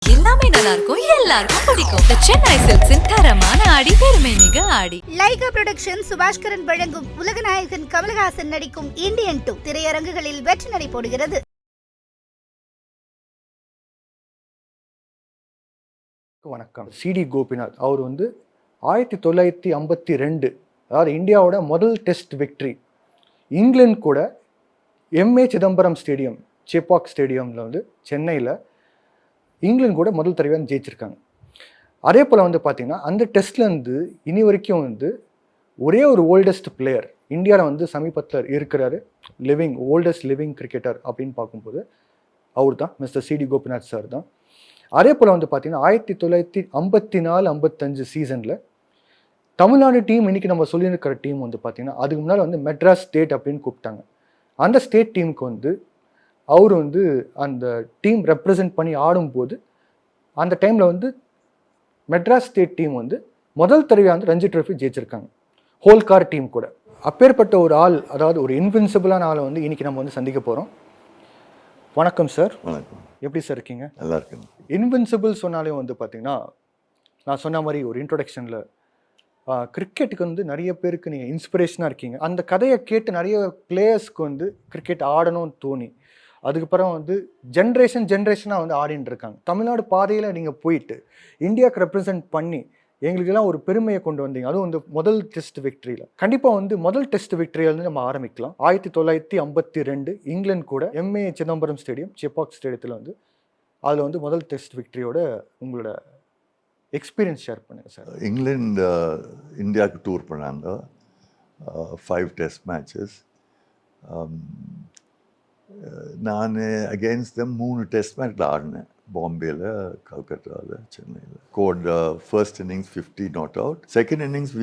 எல்லாமே நல்லா இருக்கும், எல்லாருக்கும் பிடிக்கும். The Chennai Silks-இன் தரமான ஆடி, பெருமை மிகு ஆடி. லைகா புரொடக்ஷன் சுபாஷ்கரன் வழங்கும் உலகநாயகன் கமல்ஹாசன் நடிக்கும் இந்தியன் 2 திரையரங்குகளில் வெற்றி நடை போடுகிறது. வணக்கம். சிடி கோபிநாத் அவர் 1952, அதாவது இந்தியாவோட முதல் டெஸ்ட் விக்ட்ரி இங்கிலாந்து கூட எம்ஏ சிதம்பரம் ஸ்டேடியம், சேப்பாக் ஸ்டேடியமில் சென்னையில் இங்கிலாந்து கூட முதல் தடவையாக ஜெயிச்சிருக்காங்க. அதே போல் பார்த்தீங்கன்னா அந்த டெஸ்ட்லேருந்து இனி வரைக்கும் ஒரே ஒரு ஓல்டஸ்ட் பிளேயர் இந்தியாவில் சமீபத்தில் இருக்கிறாரு, ஓல்டஸ்ட் லிவிங் கிரிக்கெட்டர் அப்படின்னு பார்க்கும்போது அவர் தான் மிஸ்டர் சிடி கோபிநாத் சார் தான். அதே போல் பார்த்தீங்கன்னா 1954-55 சீசனில் தமிழ்நாடு டீம் இன்றைக்கி நம்ம சொல்லியிருக்கிற டீம் பார்த்தீங்கன்னா அதுக்கு முன்னால் மெட்ராஸ் ஸ்டேட் அப்படின்னு கூப்பிட்டாங்க. அந்த ஸ்டேட் டீமுக்கு அவர் அந்த டீம் ரெப்ரசன்ட் பண்ணி ஆடும்போது அந்த டைமில் மெட்ராஸ் ஸ்டேட் டீம் முதல் தடவையாக ரஞ்சி ட்ரோஃபி ஜெயிச்சிருக்காங்க, ஹோல் கார் டீம் கூட. அப்பேற்பட்ட ஒரு ஆள், அதாவது ஒரு இன்வின்சிபிளான ஆளை இன்றைக்கி நம்ம சந்திக்க போகிறோம். வணக்கம் சார். வணக்கம். எப்படி சார் இருக்கீங்க? நல்லா இருக்குங்க. இன்வின்சிபிள் சொன்னாலே பார்த்தீங்கன்னா நான் சொன்ன மாதிரி ஒரு இன்ட்ரொடக்ஷனில் கிரிக்கெட்டுக்கு நிறைய பேருக்கு நீங்கள் இன்ஸ்பிரேஷனாக இருக்கீங்க. அந்த கதையை கேட்டு நிறைய பிளேயர்ஸ்க்கு கிரிக்கெட் ஆடணும்னு தோணி அதுக்கப்புறம் ஜென்ரேஷனாக ஆடின்னு இருக்காங்க. தமிழ்நாடு பாதையில் நீங்கள் போயிட்டு இந்தியாவுக்கு ரெப்ரசன்ட் பண்ணி எங்களுக்கெல்லாம் ஒரு பெருமையை கொண்டு வந்தீங்க. அதுவும் முதல் டெஸ்ட் விக்ட்ரியில். கண்டிப்பாக முதல் டெஸ்ட் விக்ட்ரியிலேருந்து நம்ம ஆரம்பிக்கலாம். 1952 இங்கிலாந்து கூட எம்ஏ சிதம்பரம் ஸ்டேடியம், சேப்பாக் ஸ்டேடியத்தில் அதில் முதல் டெஸ்ட் விக்ட்ரியோட உங்களோட எக்ஸ்பீரியன்ஸ் ஷேர் பண்ணுங்கள் சார். இங்கிலாந்து இந்தியாவுக்கு டூர் பண்ணாங்க. 5 டெஸ்ட் மேட்சஸ். நான் அகெயின்ஸ்ட் தம் 3 டெஸ்ட் மேட்ச்சில் ஆடினேன். பாம்பேயில், கல்கட்டாவில், சென்னையில். Got first innings 50 not out. Second innings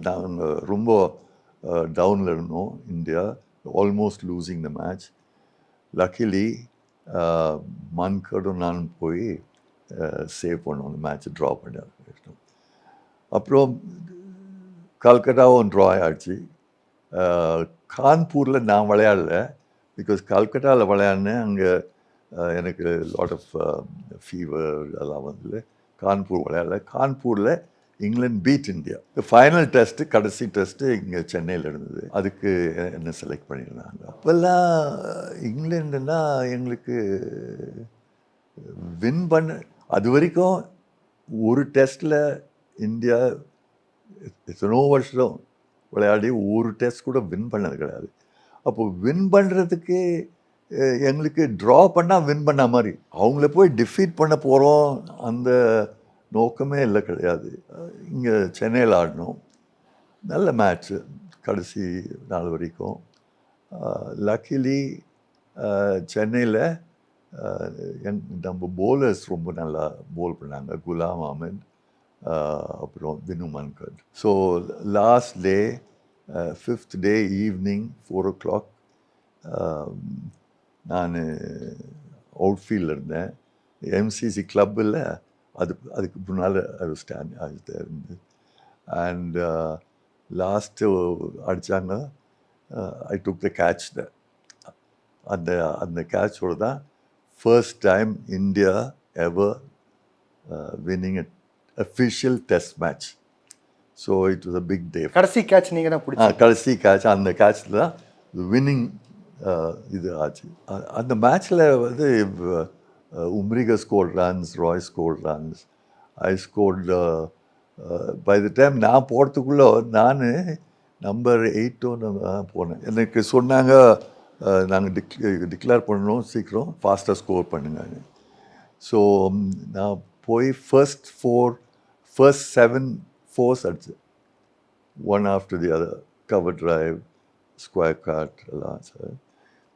நாங்கள் ரொம்ப டவுனில் இருந்தோம். India almost losing the match. Luckily மன்கடும் நான் போய் சேவ் பண்ணோம், அந்த மேட்ச்சை ட்ரா பண்ண. அப்புறம் கல்கட்டாவும் ட்ரா ஆகிடுச்சு. கான்பூரில் நான் விளையாடல, பிகாஸ் கல்கட்டாவில் விளையாடினேன். அங்கே எனக்கு லாட் ஆஃப் ஃபீவர் அதெல்லாம் கான்பூர் விளையாடல. கான்பூரில் England beat India. Final test, கடைசி டெஸ்ட்டு இங்கே சென்னையில் இருந்தது. அதுக்கு என்ன செலக்ட் பண்ணியிருந்தாங்க. அப்போல்லாம் இங்கிலாண்டுன்னா எங்களுக்கு வின் பண்ண, அது வரைக்கும் ஒரு டெஸ்ட்டில் இந்தியா எத்தனோ வருஷம் விளையாடி ஒரு டெஸ்ட் கூட வின் பண்ணது கிடையாது. அப்போ வின் பண்ணுறதுக்கு எங்களுக்கு ட்ரா பண்ணால் வின் பண்ண மாதிரி, அவங்கள போய் டிஃபீட் பண்ண போகிறோம் அந்த நோக்கமே இல்லை, கிடையாது. இங்கே சென்னையில் ஆடினோம். நல்ல மேட்ச்சு கடைசி நாள் வரைக்கும். லக்கிலி சென்னையில் நம்ம போலர்ஸ் ரொம்ப நல்லா போல் பண்ணாங்க. குலாம் அஹமத், அப்புறம் Vinu Mankad. So last day, 5th day evening 4 o'clock நான் அவுட்ஃபீல்டில் இருந்தேன். எம்சிசி கிளப்பில் அதுக்கு முன்னால் ஸ்டாண்ட் இருந்து. அண்ட் லாஸ்ட்டு அடித்தாங்க. I took the catch. அந்த கேட்சோடு தான் first time India ever winning a official test match. So it was a big day. கடைசி கேட்ச் நீங்கள் தான் பிடிச்சி? கடைசி கேட்ச். அந்த கேட்சில் தான் வின்னிங் இது ஆச்சு. அந்த மேட்ச்சில் Umrigar scored runs, Roy scored runs, I scored. By the time நான் போகிறதுக்குள்ளே நான் நம்பர் 8 போனேன். எனக்கு சொன்னாங்க நாங்கள் டிக்ளேர் பண்ணணும், சீக்கிரம் ஃபாஸ்ட்டாக ஸ்கோர் பண்ணுங்க. ஸோ நான் போய் ஃபர்ஸ்ட் 7 4s அடிச்சு, one after the other, cover drive, square cut எல்லாம். Sir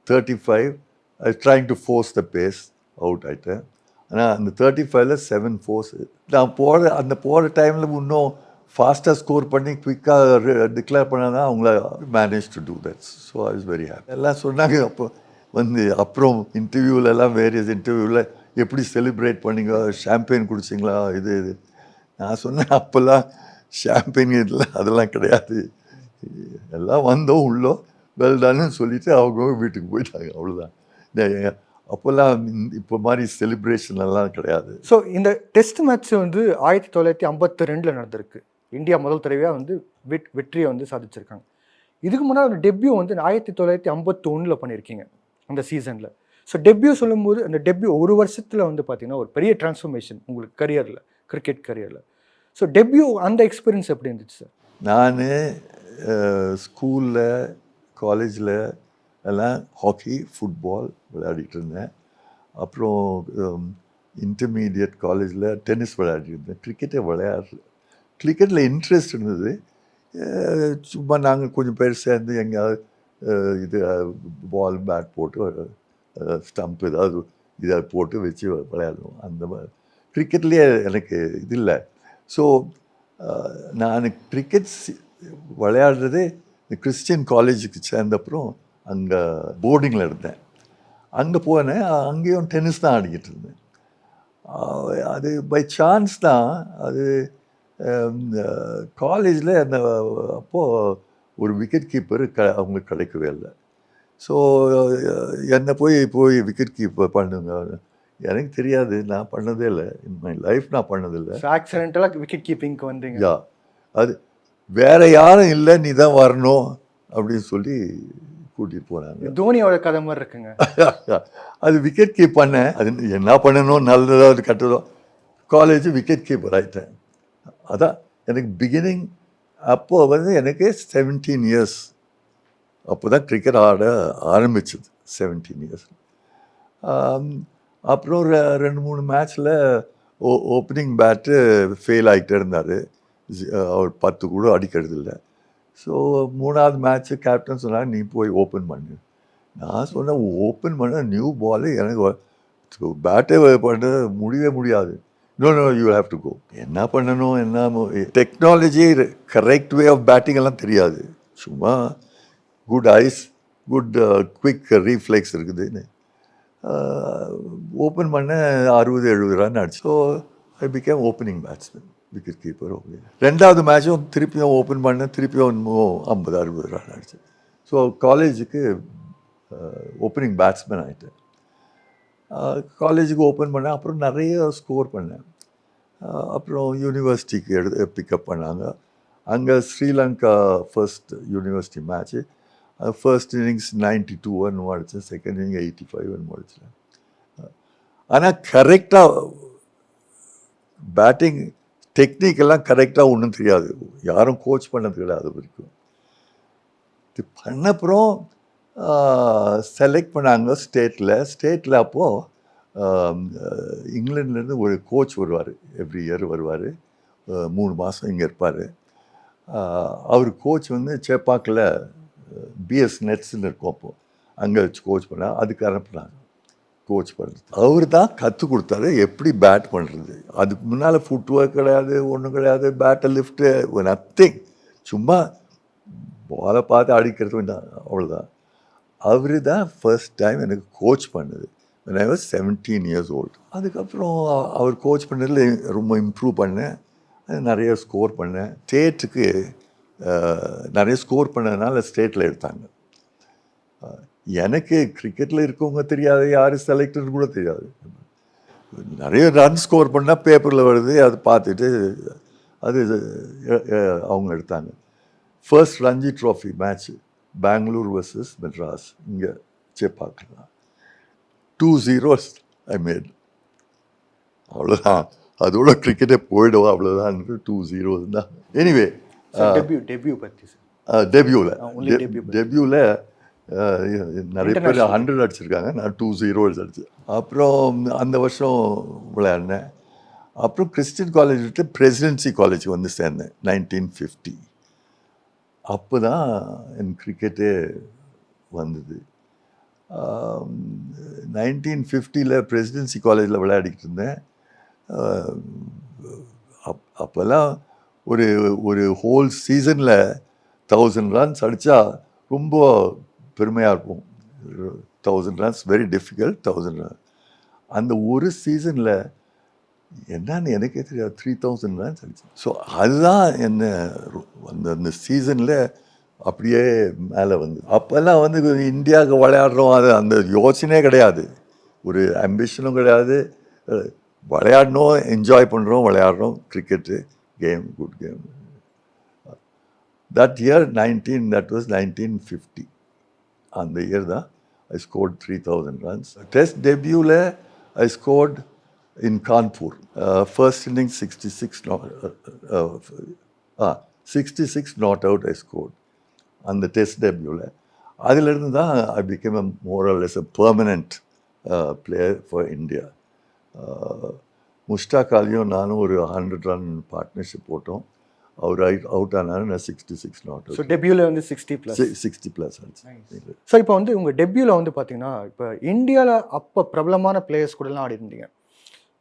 35 I trying to force the pace, out ஆகிட்டேன். ஆனால் அந்த 35ல் 7 4s. நான் போகிற டைமில் இன்னும் ஃபாஸ்ட்டாக ஸ்கோர் பண்ணி குயிக்காக டிக்ளேர் பண்ணால் தான் அவங்கள manage to do that. So I was very happy. எல்லாம் சொன்னாங்க. அப்போ அப்புறம் இன்டர்வியூலெல்லாம், வேரியஸ் இன்டர்வியூவில் எப்படி செலிப்ரேட் பண்ணிங்க, ஷாம்பெயின் குடிச்சிங்களா, இது நான் சொன்னேன் அப்போல்லாம் ஷாம்பெயின் அதெல்லாம் கிடையாது. எல்லாம் வந்தோம், உள்ளோ வெல்டான்னு சொல்லிவிட்டு அவங்க வீட்டுக்கு போயிட்டாங்க, அவ்வளோதான். அப்போல்லாம் இப்போ மாதிரி செலிப்ரேஷன் எல்லாம் கிடையாது. ஸோ இந்த டெஸ்ட் மேட்ச் வந்து 1952 நடந்திருக்கு. இந்தியா முதல் தடவையாக வந்து வெற்றியை வந்து சாதிச்சிருக்காங்க. இதுக்கு முன்னாடி டெபியூ வந்து 1951 பண்ணியிருக்கீங்க அந்த சீசனில். ஸோ டெபியூ சொல்லும்போது அந்த டெபியூ ஒரு வருஷத்தில் வந்து பார்த்தீங்கன்னா ஒரு பெரிய டிரான்ஸ்ஃபர்மேஷன் உங்களுக்கு கரியரில், கிரிக்கெட் கரியரில். ஸோ டெபியூ அந்த எக்ஸ்பீரியன்ஸ் எப்படி இருந்துச்சு சார்? நான் ஸ்கூலில் காலேஜில் எல்லாம் ஹாக்கி ஃபுட்பால் விளையாடிட்டு இருந்தேன். அப்புறம் இன்டர்மீடியட் காலேஜில் டென்னிஸ் விளையாடிட்டு இருந்தேன். கிரிக்கெட்டே விளையாடல. கிரிக்கெட்டில் இன்ட்ரெஸ்ட் இருந்தது. சும்மா நாங்கள் கொஞ்சம் பேர் சேர்ந்து எங்கேயாவது இது பால் பேட் போட்டு ஸ்டம்ப் ஏதாவது இதை போட்டு வச்சு விளையாடுவோம். அந்த மாதிரி கிரிக்கெட்லேயே எனக்கு இது இல்லை. ஸோ நான் கிரிக்கெட் விளையாடுறதே இந்த கிறிஸ்டியன் காலேஜுக்கு சேர்ந்தப்புறம் அங்கே போர்டிங்கில் இருந்தேன். அங்கே போனேன். அங்கேயும் டென்னிஸ் தான் ஆடிக்கிட்டு இருந்தேன். அது பை சான்ஸ் தான். அது காலேஜில் அந்த அப்போது ஒரு விக்கெட் கீப்பர் அவங்களுக்கு கிடைக்கவே இல்லை. ஸோ என்னை போய் விக்கெட் கீப்பர் பண்ணுங்க. எனக்கு தெரியாது, நான் பண்ணதே இல்லை. இன் மை லைஃப் நான் பண்ணதில்லை. ஆக்சிடென்டலாக விக்கெட் கீப்பிங்க்கு வந்தீங்க. யா, அது வேற யாரும் இல்லை, நீ தான் வரணும் அப்படின்னு சொல்லி கூட்டிகிட்டு போனாங்க. தோனியோட கதை மாதிரி இருக்குங்க. அது விக்கெட் கீப் பண்ணேன். அது என்ன பண்ணணும், நல்லதாக கட்டதோ, காலேஜ் விக்கெட் கீப்பர் ஆகிட்டேன். அதான் எனக்கு பிகினிங். அப்போது வந்து எனக்கு 17 இயர்ஸ். அப்போ தான் கிரிக்கெட் ஆட ஆரம்பிச்சது. 17 இயர்ஸ். அப்புறம் 2-3 மேட்ச்சில் ஓப்பனிங் பேட்டு ஃபெயில் ஆகிட்டே இருந்தார். அவர் 10 கூட அடிக்கிறது இல்லை. ஸோ 3ஆவது மேட்ச்சு கேப்டன் சொன்னார், நீ போய் ஓப்பன் பண்ணு. நான் சொன்னேன், ஓப்பன் பண்ண நியூ பாலு, எனக்கு பேட்டே பண்ண முடியாது. No you have to go. என்ன பண்ணணும், என்ன technology, correct way of batting எல்லாம் தெரியாது. சும்மா good eyes, good quick reflex இருக்குதுன்னு ஓப்பன் பண்ண 60-70 ரன் ஆச்சு. So I became opening batsman, wicket keeper. Okay. 2ஆவது மேட்சும் திருப்பியும் ஓப்பன் பண்ண, திருப்பியும் 50-60 ரன் ஆச்சு. ஸோ காலேஜுக்கு ஓப்பனிங் பேட்ஸ்மேன் ஆகிட்டேன். காலேஜுக்கு ஓப்பன் பண்ணேன். அப்புறம் நிறைய ஸ்கோர் பண்ணேன். அப்புறம் யூனிவர்சிட்டிக்கு பிக்கப் பண்ணாங்க. அங்கே Sri Lanka first university match. First innings 92 run அடித்தேன். செகண்ட் இன்னிங் 85 ரன் அடித்தேன். ஆனால் கரெக்டாக பேட்டிங் டெக்னிக்கெல்லாம் கரெக்டாக ஒன்றும் தெரியாது. யாரும் கோச் பண்ணது கிடையாது வரைக்கும். இது பண்ணப்புறம் செலக்ட் பண்ணாங்க ஸ்டேட்டில். அப்போது இங்கிலாந்துலேருந்து ஒரு கோச் வருவார், எவ்ரி இயர் வருவார். 3 மாதம் இங்கே இருப்பார். அவர் கோச் வந்து சேப்பாக்கில் பிஎஸ் நெட்ஸ்ன்னு இருக்கும். அப்போது அங்கே வச்சு கோச் பண்ணால், அதுக்கு அனுப்புனாங்க கோச் பண்ணுறது. அவர் தான் கற்றுக் கொடுத்தாரு எப்படி பேட் பண்ணுறது. அதுக்கு முன்னால் ஃபுட் ஒர்க் கிடையாது, ஒன்றும் கிடையாது. பேட்டை லிஃப்ட்டு நத்திங். சும்மா பாலை பார்த்து அடிக்கிறது அவ்வளோதான். அவர் தான் ஃபர்ஸ்ட் டைம் எனக்கு கோச் பண்ணது. when I was 17 years old. அதுக்கப்புறம் அவர் கோச் பண்ணதில் ரொம்ப இம்ப்ரூவ் பண்ணேன். நிறைய ஸ்கோர் பண்ணேன். ஸ்டேட்டுக்கு நிறைய ஸ்கோர் பண்ணதுனால ஸ்டேட்டில் எடுத்தாங்க. எனக்கு கிரிக்கெட்டில் இருக்கவங்க தெரியாது, யார் செலக்டர்னு கூட தெரியாது. நிறைய ரன் ஸ்கோர் பண்ணால் பேப்பரில் வருது, அதை பார்த்துட்டு அது அவங்க எடுத்தாங்க. First Ranji trophy match Bangalore versus Madras, இங்கே சேப்பாக்கலாம். 2-0 ஐ மேட். அவ்வளோதான், அதோட கிரிக்கெட்டே போயிடுவோம், அவ்வளோதான். 2-0 தான். எனிவே டெபியூவில் நிறைய பேர் 100 அடிச்சிருக்காங்க. நான் 2-0 அடிச்சேன். அப்புறம் அந்த வருஷம் விளையாடினேன். அப்புறம் கிறிஸ்டியன் காலேஜ் விட்டு பிரசிடென்சி காலேஜுக்கு வந்து சேர்ந்தேன் 1950. அப்போ தான் என் கிரிக்கெட்டே வந்தது. 1950 பிரசிடென்சி காலேஜில் விளையாடிக்கிட்டு இருந்தேன். அப்போல்லாம் ஒரு ஹோல் சீசனில் 1000 ரன்ஸ் அடித்தா ரொம்ப பெருமையாக இருக்கும். 1000 ரன்ஸ் வெரி டிஃபிகல்ட். 1000 ரன் அந்த ஒரு சீசனில் என்னன்னு எனக்கே தெரியாது, 3000 ரன்ஸ் அடித்தேன். ஸோ அதுதான் என்ன அந்த சீசனில் அப்படியே மேலே வந்து. அப்போல்லாம் வந்து இந்தியாவுக்கு விளையாடுறோம், அது அந்த யோசனையே கிடையாது. ஒரு ஆம்பிஷனும் கிடையாது. விளையாடணும், என்ஜாய் பண்ணுறோம், விளையாடுறோம். Cricket game, good game. That year, that was 1950. அந்த இயர் தான் I scored 3,000 runs. Test debut, I scored in Kanpur. First inning 66 not out I scored. அந்த டெஸ்ட் டெபியூவில் அதிலிருந்து தான் I became a more or less a permanent player for India. Mushtaq அலியும் நானும் ஒரு 100 run partnership போட்டோம். அவர் out ஆனாரு, நான் 66 not so டெபியூவில் வந்து 60+ ஆச்சு. ஸோ இப்போ வந்து உங்கள் டெபியூவில் வந்து பார்த்தீங்கன்னா இப்போ இந்தியாவில் அப்போ பிரபலமான பிளேயர்ஸ் கூடலாம் ஆடி இருந்தீங்க.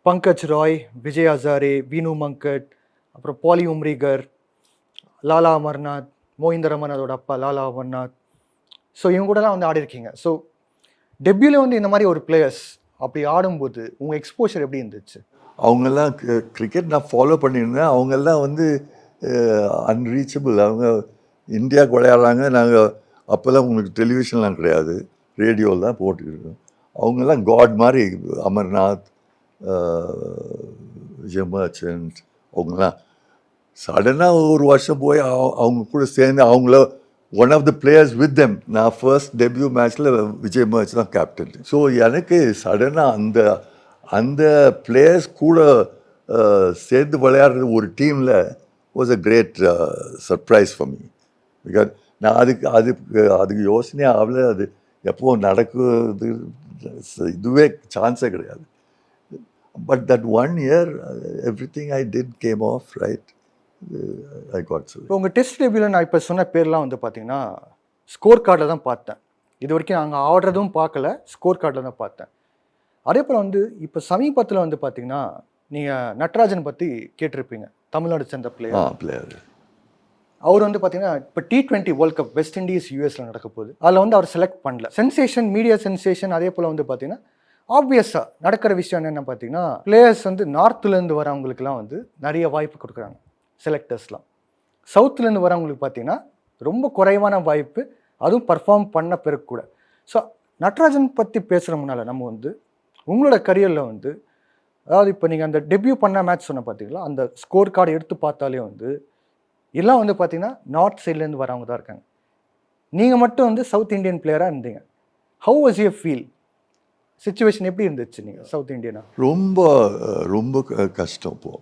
பங்கஜ் ராய், விஜய் ஹசாரே, வீனு மங்கட், அப்புறம் பாலி உம்ரிகர், லாலா அமர்நாத், மோஹிந்தர் அமர்நாதோட அப்பா லாலா அமர்நாத். ஸோ இவங்க கூடலாம் வந்து ஆடி இருக்கீங்க. ஸோ டெபியூவில் வந்து இந்த மாதிரி ஒரு பிளேயர்ஸ் அப்படி ஆடும்போது உங்கள் எக்ஸ்போஷர் எப்படி இருந்துச்சு? அவங்கெல்லாம் கிரிக்கெட் நான் ஃபாலோ பண்ணியிருந்தேன். அவங்கெல்லாம் வந்து அன்ரீச்சபிள். அவங்க இந்தியாவுக்கு விளையாடுறாங்க. நாங்கள் அப்போல்லாம் உங்களுக்கு டெலிவிஷன்லாம் கிடையாது, ரேடியோவில் தான் போட்டுக்கிட்டோம். அவங்கெல்லாம் காட் மாதிரி. அமர்நாத், விஜய் மர்ச்சன்ட், அவங்கெல்லாம் சடனாக ஒரு வருஷம் போய் அவங்க கூட சேர்ந்து அவங்கள one of the players with them. நான் ஃபர்ஸ்ட் டெபியூ மேட்ச்சில் விஜய் மர்ச் தான் கேப்டன். ஸோ எனக்கு சடனாக அந்த பிளேயர்ஸ் கூட சேர்ந்து விளையாடுற ஒரு டீமில் was a great surprise for me. Because நான் அதுக்கு யோசனையே ஆகல. அது எப்போ நடக்குது இதுவே சான்ஸே கிடையாது. But that 1 year everything I did came off right. I got so. இப்போ உங்கள் டெஸ்ட் டெபியூவில் நான் இப்போ சொன்ன பேர்லாம் வந்து பார்த்தீங்கன்னா ஸ்கோர் கார்டில் தான் பார்த்தேன். இது வரைக்கும் நாங்கள் ஆடுறதும் பார்க்கல, ஸ்கோர் கார்டில் தான் பார்த்தேன். அதே போல் வந்து இப்போ சமீபத்தில் வந்து பார்த்தீங்கன்னா நீங்கள் நட்ராஜன் பற்றி கேட்டிருப்பீங்க, தமிழ்நாடு சேர்ந்த பிளேயர். அவர் வந்து பார்த்தீங்கன்னா இப்போ T20 world cup west Indies யூஎஸில் நடக்க போகுது. அதில் வந்து அவர் செலக்ட் பண்ணல. Sensation, media sensation. அதே போல் வந்து பார்த்தீங்கன்னா ஆப்வியஸாக நடக்கிற விஷயம் என்னென்ன பார்த்தீங்கன்னா பிளேயர்ஸ் வந்து நார்த்துலேருந்து வரவங்களுக்குலாம் வந்து நிறைய வாய்ப்பு கொடுக்குறாங்க செலக்டர்ஸ்லாம். சவுத்துலேருந்து வரவங்களுக்கு பார்த்தீங்கன்னா ரொம்ப குறைவான வாய்ப்பு, அதுவும் பர்ஃபார்ம் பண்ண பிறகு கூட. ஸோ நட்ராஜன் பற்றி பேசுகிற முன்னால் நம்ம வந்து உங்களோட கரியரில் வந்து அதாவது இப்போ நீங்கள் அந்த டெபியூ பண்ண மேட்ச் சொன்ன பார்த்தீங்களா, அந்த ஸ்கோர் கார்டு எடுத்து பார்த்தாலே வந்து எல்லாம் வந்து பார்த்தீங்கன்னா நார்த் சைட்லேருந்து வரவங்க தான் இருக்காங்க. நீங்கள் மட்டும் வந்து சவுத் இண்டியன் பிளேயராக இருந்தீங்க. How was you feel? Situation எப்படி இருந்துச்சு நீங்கள் சவுத் இண்டியனா? ரொம்ப ரொம்ப கஷ்டம். இப்போது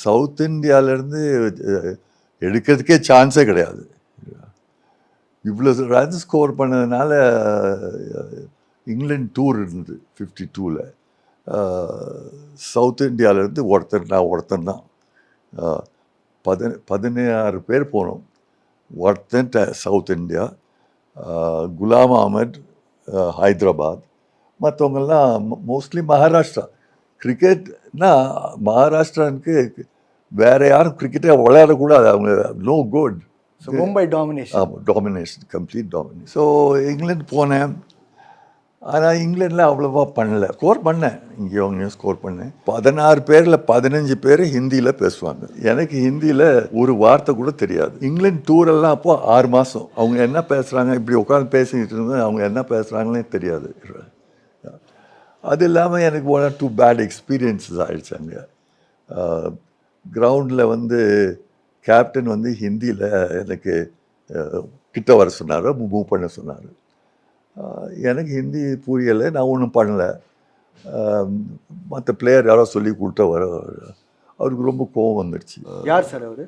சவுத் இந்தியாவிலேருந்து எடுக்கிறதுக்கே சான்ஸே கிடையாது. இவ்வளோ ரன் ஸ்கோர் பண்ணதுனால இங்கிலாந்து டூர் இருந்தது 52ல். சவுத் இந்தியாவிலேருந்து நான் ஒருத்தன் தான். 16 பேர் போனோம். ஒருத்தன் சவுத் இந்தியா, குலாம் அஹமத் ஹைதராபாத், மற்றவங்கெல்லாம் மோஸ்ட்லி மகாராஷ்டிரா. கிரிக்கெட்னா மகாராஷ்டிரானுக்கு வேற யாரும் கிரிக்கெட்டை விளையாடக்கூடாது. அவங்க no good. Mumbai domination, complete domination. So England போனேன். ஆனால் இங்கிலாண்டில் அவ்வளோவா பண்ணலை. ஸ்கோர் பண்ணேன், இங்கேயும் ஸ்கோர் பண்ணேன். 16 பேரில் 15 பேர் ஹிந்தியில் பேசுவாங்க. எனக்கு ஹிந்தியில் ஒரு வார்த்தை கூட தெரியாது. இங்கிலாந்து டூரெல்லாம் அப்போ 6 மாதம். அவங்க என்ன பேசுகிறாங்க, இப்படி உட்காந்து பேசிக்கிட்டு இருந்தேன், அவங்க என்ன பேசுகிறாங்களே தெரியாது. அது இல்லாமல் எனக்கு 1 or 2 பேட் எக்ஸ்பீரியன்ஸஸ் ஆகிடுச்சு. அங்கே கிரவுண்டில் வந்து கேப்டன் வந்து ஹிந்தியில் எனக்கு கிட்ட வர சொன்னார், மூவ் பண்ண சொன்னார். எனக்கு ஹிந்தி புரியலை, நான் ஒன்றும் பண்ணலை. மற்ற பிளேயர் யாரோ சொல்லி கொடுத்தா அவருக்கு ரொம்ப கோவம் வந்துடுச்சு. யார் சார் அவர்?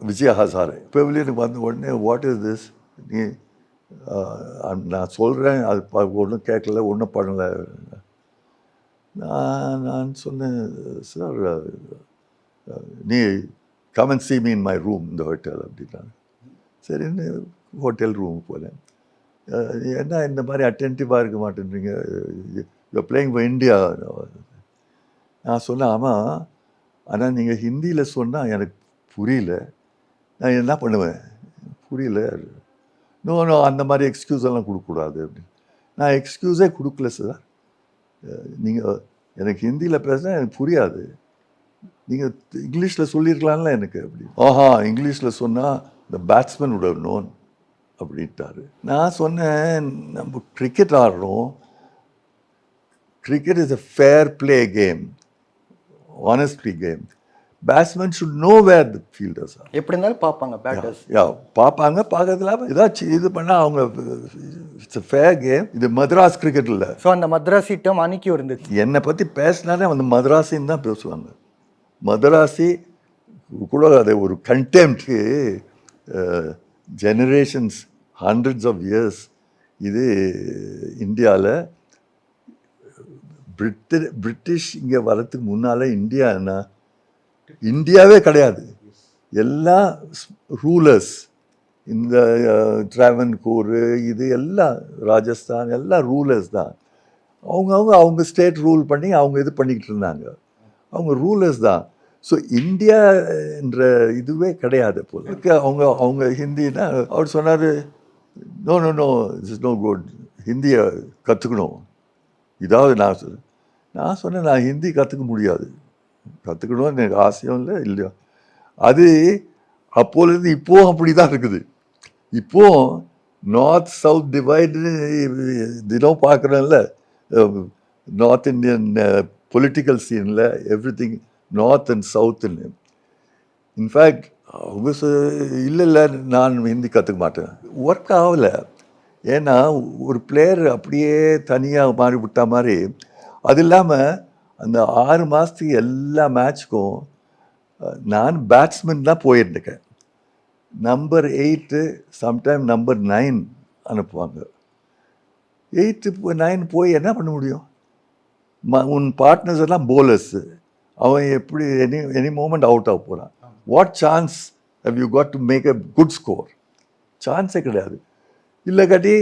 விஜய் ஹசாரே. பெவிலியனுக்கு வந்த உடனே வாட் இஸ் திஸ், நீ நான் சொல்கிறேன், அது ஒன்றும் கேட்கல, ஒன்றும் பண்ணலை. நான் சொன்னேன், சார் நீ come and see me in my room இந்த ஹோட்டல் அப்படின்னாங்க. சரின்னு ஹோட்டல் ரூமுக்கு போனேன். என்ன இந்த மாதிரி அட்டென்டிவாக இருக்க மாட்டேன்றீங்க, யூ பிளேயிங் ஃபார் இந்தியா. நான் சொன்னேன், ஆமாம், ஆனால் நீங்கள் ஹிந்தியில் சொன்னால் எனக்கு புரியல, நான் என்ன பண்ணுவேன், புரியல. நோ அந்த மாதிரி எக்ஸ்கியூஸ் எல்லாம் கொடுக்கக்கூடாது அப்படின்னு. நான் எக்ஸ்கியூஸே கொடுக்கல சார். நீங்கள் எனக்கு ஹிந்தியில் பேசினா எனக்கு புரியாது, நீங்கள் இங்கிலீஷில் சொல்லியிருக்கலாம்ல எனக்கு அப்படி. இங்கிலீஷில் சொன்னால் இந்த பேட்ஸ்மேன் would have known அப்படின்ட்டாரு. நான் சொன்னேன், நம்ம cricket ஆடுறோம், cricket is a fair play game, honest play game. Batsmen should know where the fielders are. எப்படி இருந்தாலும் பார்ப்பாங்க பேட்டர்ஸ். பார்ப்பாங்க, பார்க்கறதுல ஏதாச்சும் இது பண்ணால் அவங்க இட்ஸ் a fair game. இது மദ്രാஸ் கிரிக்கெட் இல்லை. ஸோ அந்த மദ്രാசி டேர்ம் அன்னைக்கு இருந்துச்சு. என்னை பற்றி பேசினாலே அந்த மദ്രാസിன்னு தான் பேசுவாங்க. மദ്രാசி கூட அதை ஒரு கண்டெம்ப்ட்க்கு ஜெனரேஷன்ஸ் ஹண்ட்ரட்ஸ் ஆஃப் இயர்ஸ். இது இந்தியாவில் பிரிட்டிஷ் இங்கே வரத்துக்கு முன்னால் இந்தியாவே கிடையாது. எல்லா ரூலர்ஸ், இந்த ட்ராவன்கூர், இது எல்லாம் ராஜஸ்தான், எல்லாம் ரூலர்ஸ் தான். அவங்க ஸ்டேட் ரூல் பண்ணி அவங்க இது பண்ணிக்கிட்டு இருந்தாங்க. அவங்க ரூலர்ஸ் தான். ஸோ இந்தியா என்ற இதுவே கிடையாது போல. அவங்க ஹிந்தின்னா அவர் சொன்னார், no no no it's no good, ஹிந்தியை கற்றுக்கணும். இதாவது நான் சொன்னேன், நான் ஹிந்தி கற்றுக்க முடியாது, கற்றுக்கணும்னு எனக்கு ஆசையும் இல்லை இல்லையோ. அது அப்போலேருந்து இப்போவும் அப்படி தான் இருக்குது. இப்போவும் நார்த் சவுத் டிவைடு தினம் பார்க்குறோம்ல, நார்த் இந்தியன் பொலிட்டிக்கல் சீனில் எவ்ரி திங் நார்த் அண்ட் சவுத்துன்னு. இன்ஃபேக்ட் அவங்க இல்லை நான் ஹிந்தி கற்றுக்க மாட்டேன், ஒர்க் ஆகலை. ஏன்னா ஒரு பிளேயர் அப்படியே தனியாக மாறி விட்டா மாதிரி. அது இல்லாமல் அந்த 6 மாதத்துக்கு எல்லா மேட்ச்க்கும் நான் பேட்ஸ்மேன் தான் போயிருந்துக்கேன். நம்பர் 8 சம்டைம் நம்பர் 9 அனுப்புவாங்க. 8 9 போய் என்ன பண்ண முடியும்? உன் பார்ட்னர்ஸ் எல்லாம் போலர்ஸு. அவன் எப்படி எனி மூமெண்ட் அவுட் ஆக போகிறான். What chance have you got to make a good score? சான்ஸே கிடையாது. இல்லை காட்டி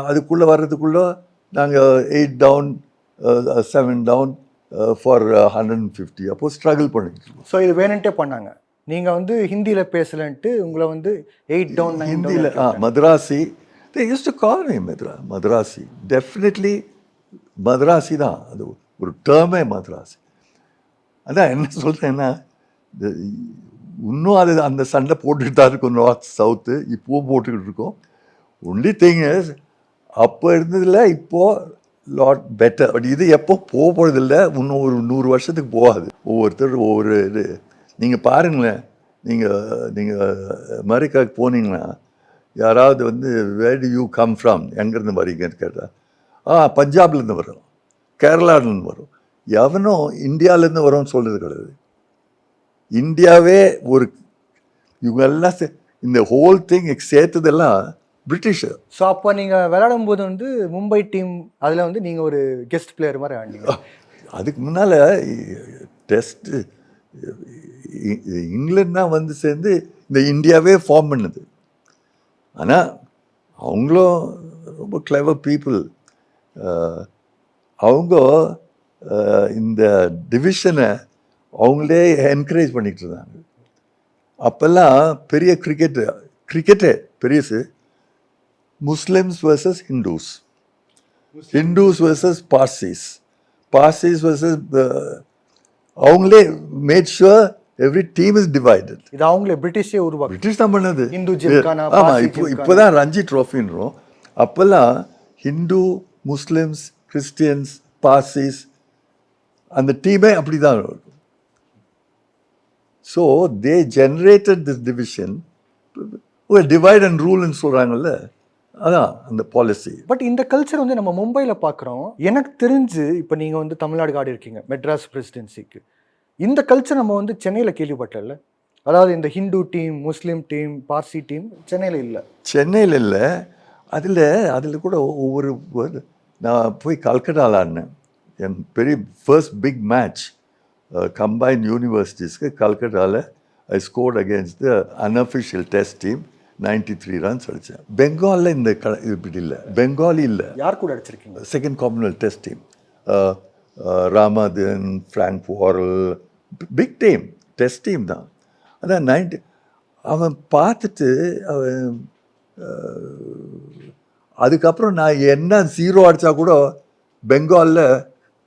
அதுக்குள்ளே வர்றதுக்குள்ளே நாங்கள் 8 டவுன் 7 டவுன் ஃபார் 150 அப்போது ஸ்ட்ரகிள் பண்ணிட்டு. ஸோ இது வேணுன்ட்டே பண்ணாங்க. நீங்கள் வந்து ஹிந்தியில் பேசலன்ட்டு உங்களை வந்து 8 டவுன் 9 ஹிந்தியில் Madrasi. they used to call me Madrasi. Definitely Madrasi தான், அது ஒரு டேர்மே மദ്രാசி. அதான் என்ன சொல்கிறேன்னா, இன்னும் அது அந்த சண்டை போட்டுக்கிட்டு தான் இருக்கும் நார்த் சவுத்து, இப்போவும் போட்டுக்கிட்டு இருக்கோம். ஒன்லி திங் இஸ் அப்போ இருந்ததில்ல, இப்போது லாட் பெட்டர். பட் இது எப்போ போக போகிறதில்ல, இன்னும் ஒரு 100 வருஷத்துக்கு போகாது. ஒவ்வொருத்தர் ஒவ்வொரு இது. நீங்கள் பாருங்களேன், நீங்கள் அமெரிக்காவுக்கு போனீங்கன்னா யாராவது வந்து வேர் டு யூ கம் ஃப்ரம், எங்கேருந்து வரீங்கன்னு கேட்டால் பஞ்சாப்லேருந்து வரோம், கேரளாவிலேருந்து வரும். எவனும் இந்தியாவிலேருந்து வரோன்னு சொல்கிறது கிடையாது. இந்தியாவே ஒரு இவங்கெல்லாம் இந்த ஹோல் திங் சேர்த்ததெல்லாம் பிரிட்டிஷு. ஸோ அப்போ நீங்கள் விளையாடும் போது வந்து மும்பை டீம் அதில் வந்து நீங்கள் ஒரு கெஸ்ட் பிளேயர் மாதிரி ஆடிங்க. அதுக்கு முன்னால் டெஸ்ட்டு இங்கிலாந்து தான் வந்து சேர்ந்து இந்த இந்தியாவே ஃபார்ம் பண்ணுது. ஆனால் அவங்களும் ரொம்ப கிளவர் பீப்புள். அவங்க இந்த டிவிஷனை அவங்களே என்கரேஜ் பண்ணிகிட்டு இருந்தாங்க. அப்போல்லாம் பெரிய கிரிக்கெட்டே பெரியசு. Muslims versus Hindus, Hindus versus Parsis versus அவங்களே made sure every team is divided. இது அவங்களே பிரிட்டிஷே உருவாக்கு, பிரிட்டிஷ் தான் பண்ணது. ஹிந்து ஜிம்கானா. ஆமாம், இப்போதான் ரஞ்சி ட்ராஃபின்றோம். அப்போல்லாம் ஹிந்து, முஸ்லிம்ஸ், கிறிஸ்டியன்ஸ், பார்சிஸ் அந்த டீமே அப்படி தான் இருக்கும். So they generated this division. Divide and ரூல்னு சொல்கிறாங்கல்ல, அதான் அந்த பாலிசி. பட் இந்த கல்ச்சர் வந்து நம்ம மும்பையில் பார்க்குறோம். எனக்கு தெரிஞ்சு இப்போ நீங்கள் வந்து தமிழ்நாடு ஆடி இருக்கீங்க மெட்ராஸ் பிரசிடென்சிக்கு. இந்த கல்ச்சர் நம்ம வந்து சென்னையில் கேள்விப்பட்டல. அதாவது இந்த ஹிந்து டீம், முஸ்லீம் டீம், பார்சி டீம் சென்னையில் இல்லை. சென்னையில் இல்லை. அதில் கூட ஒவ்வொரு நான் போய் கல்கட்டாவில் ஆடினேன். என் பெரிய ஃபர்ஸ்ட் பிக் மேட்ச் கம்பைன் யூனிவர்சிட்டிஸ்க்கு கல்கட்டாவில் I scored against the unofficial test team. 93 runs அடித்தேன். பெங்காலில் இந்த இப்படி இல்லை, பெங்காலி இல்லை. யார் கூட அடிச்சிருக்கீங்க? Second Commonwealth test team. Ramadhin, Frank Worrell, big team, test team தான். அதான் 90. அவன் பார்த்துட்டு அவன் அதுக்கப்புறம் நான் என்ன 0 அடித்தா கூட பெங்காலில்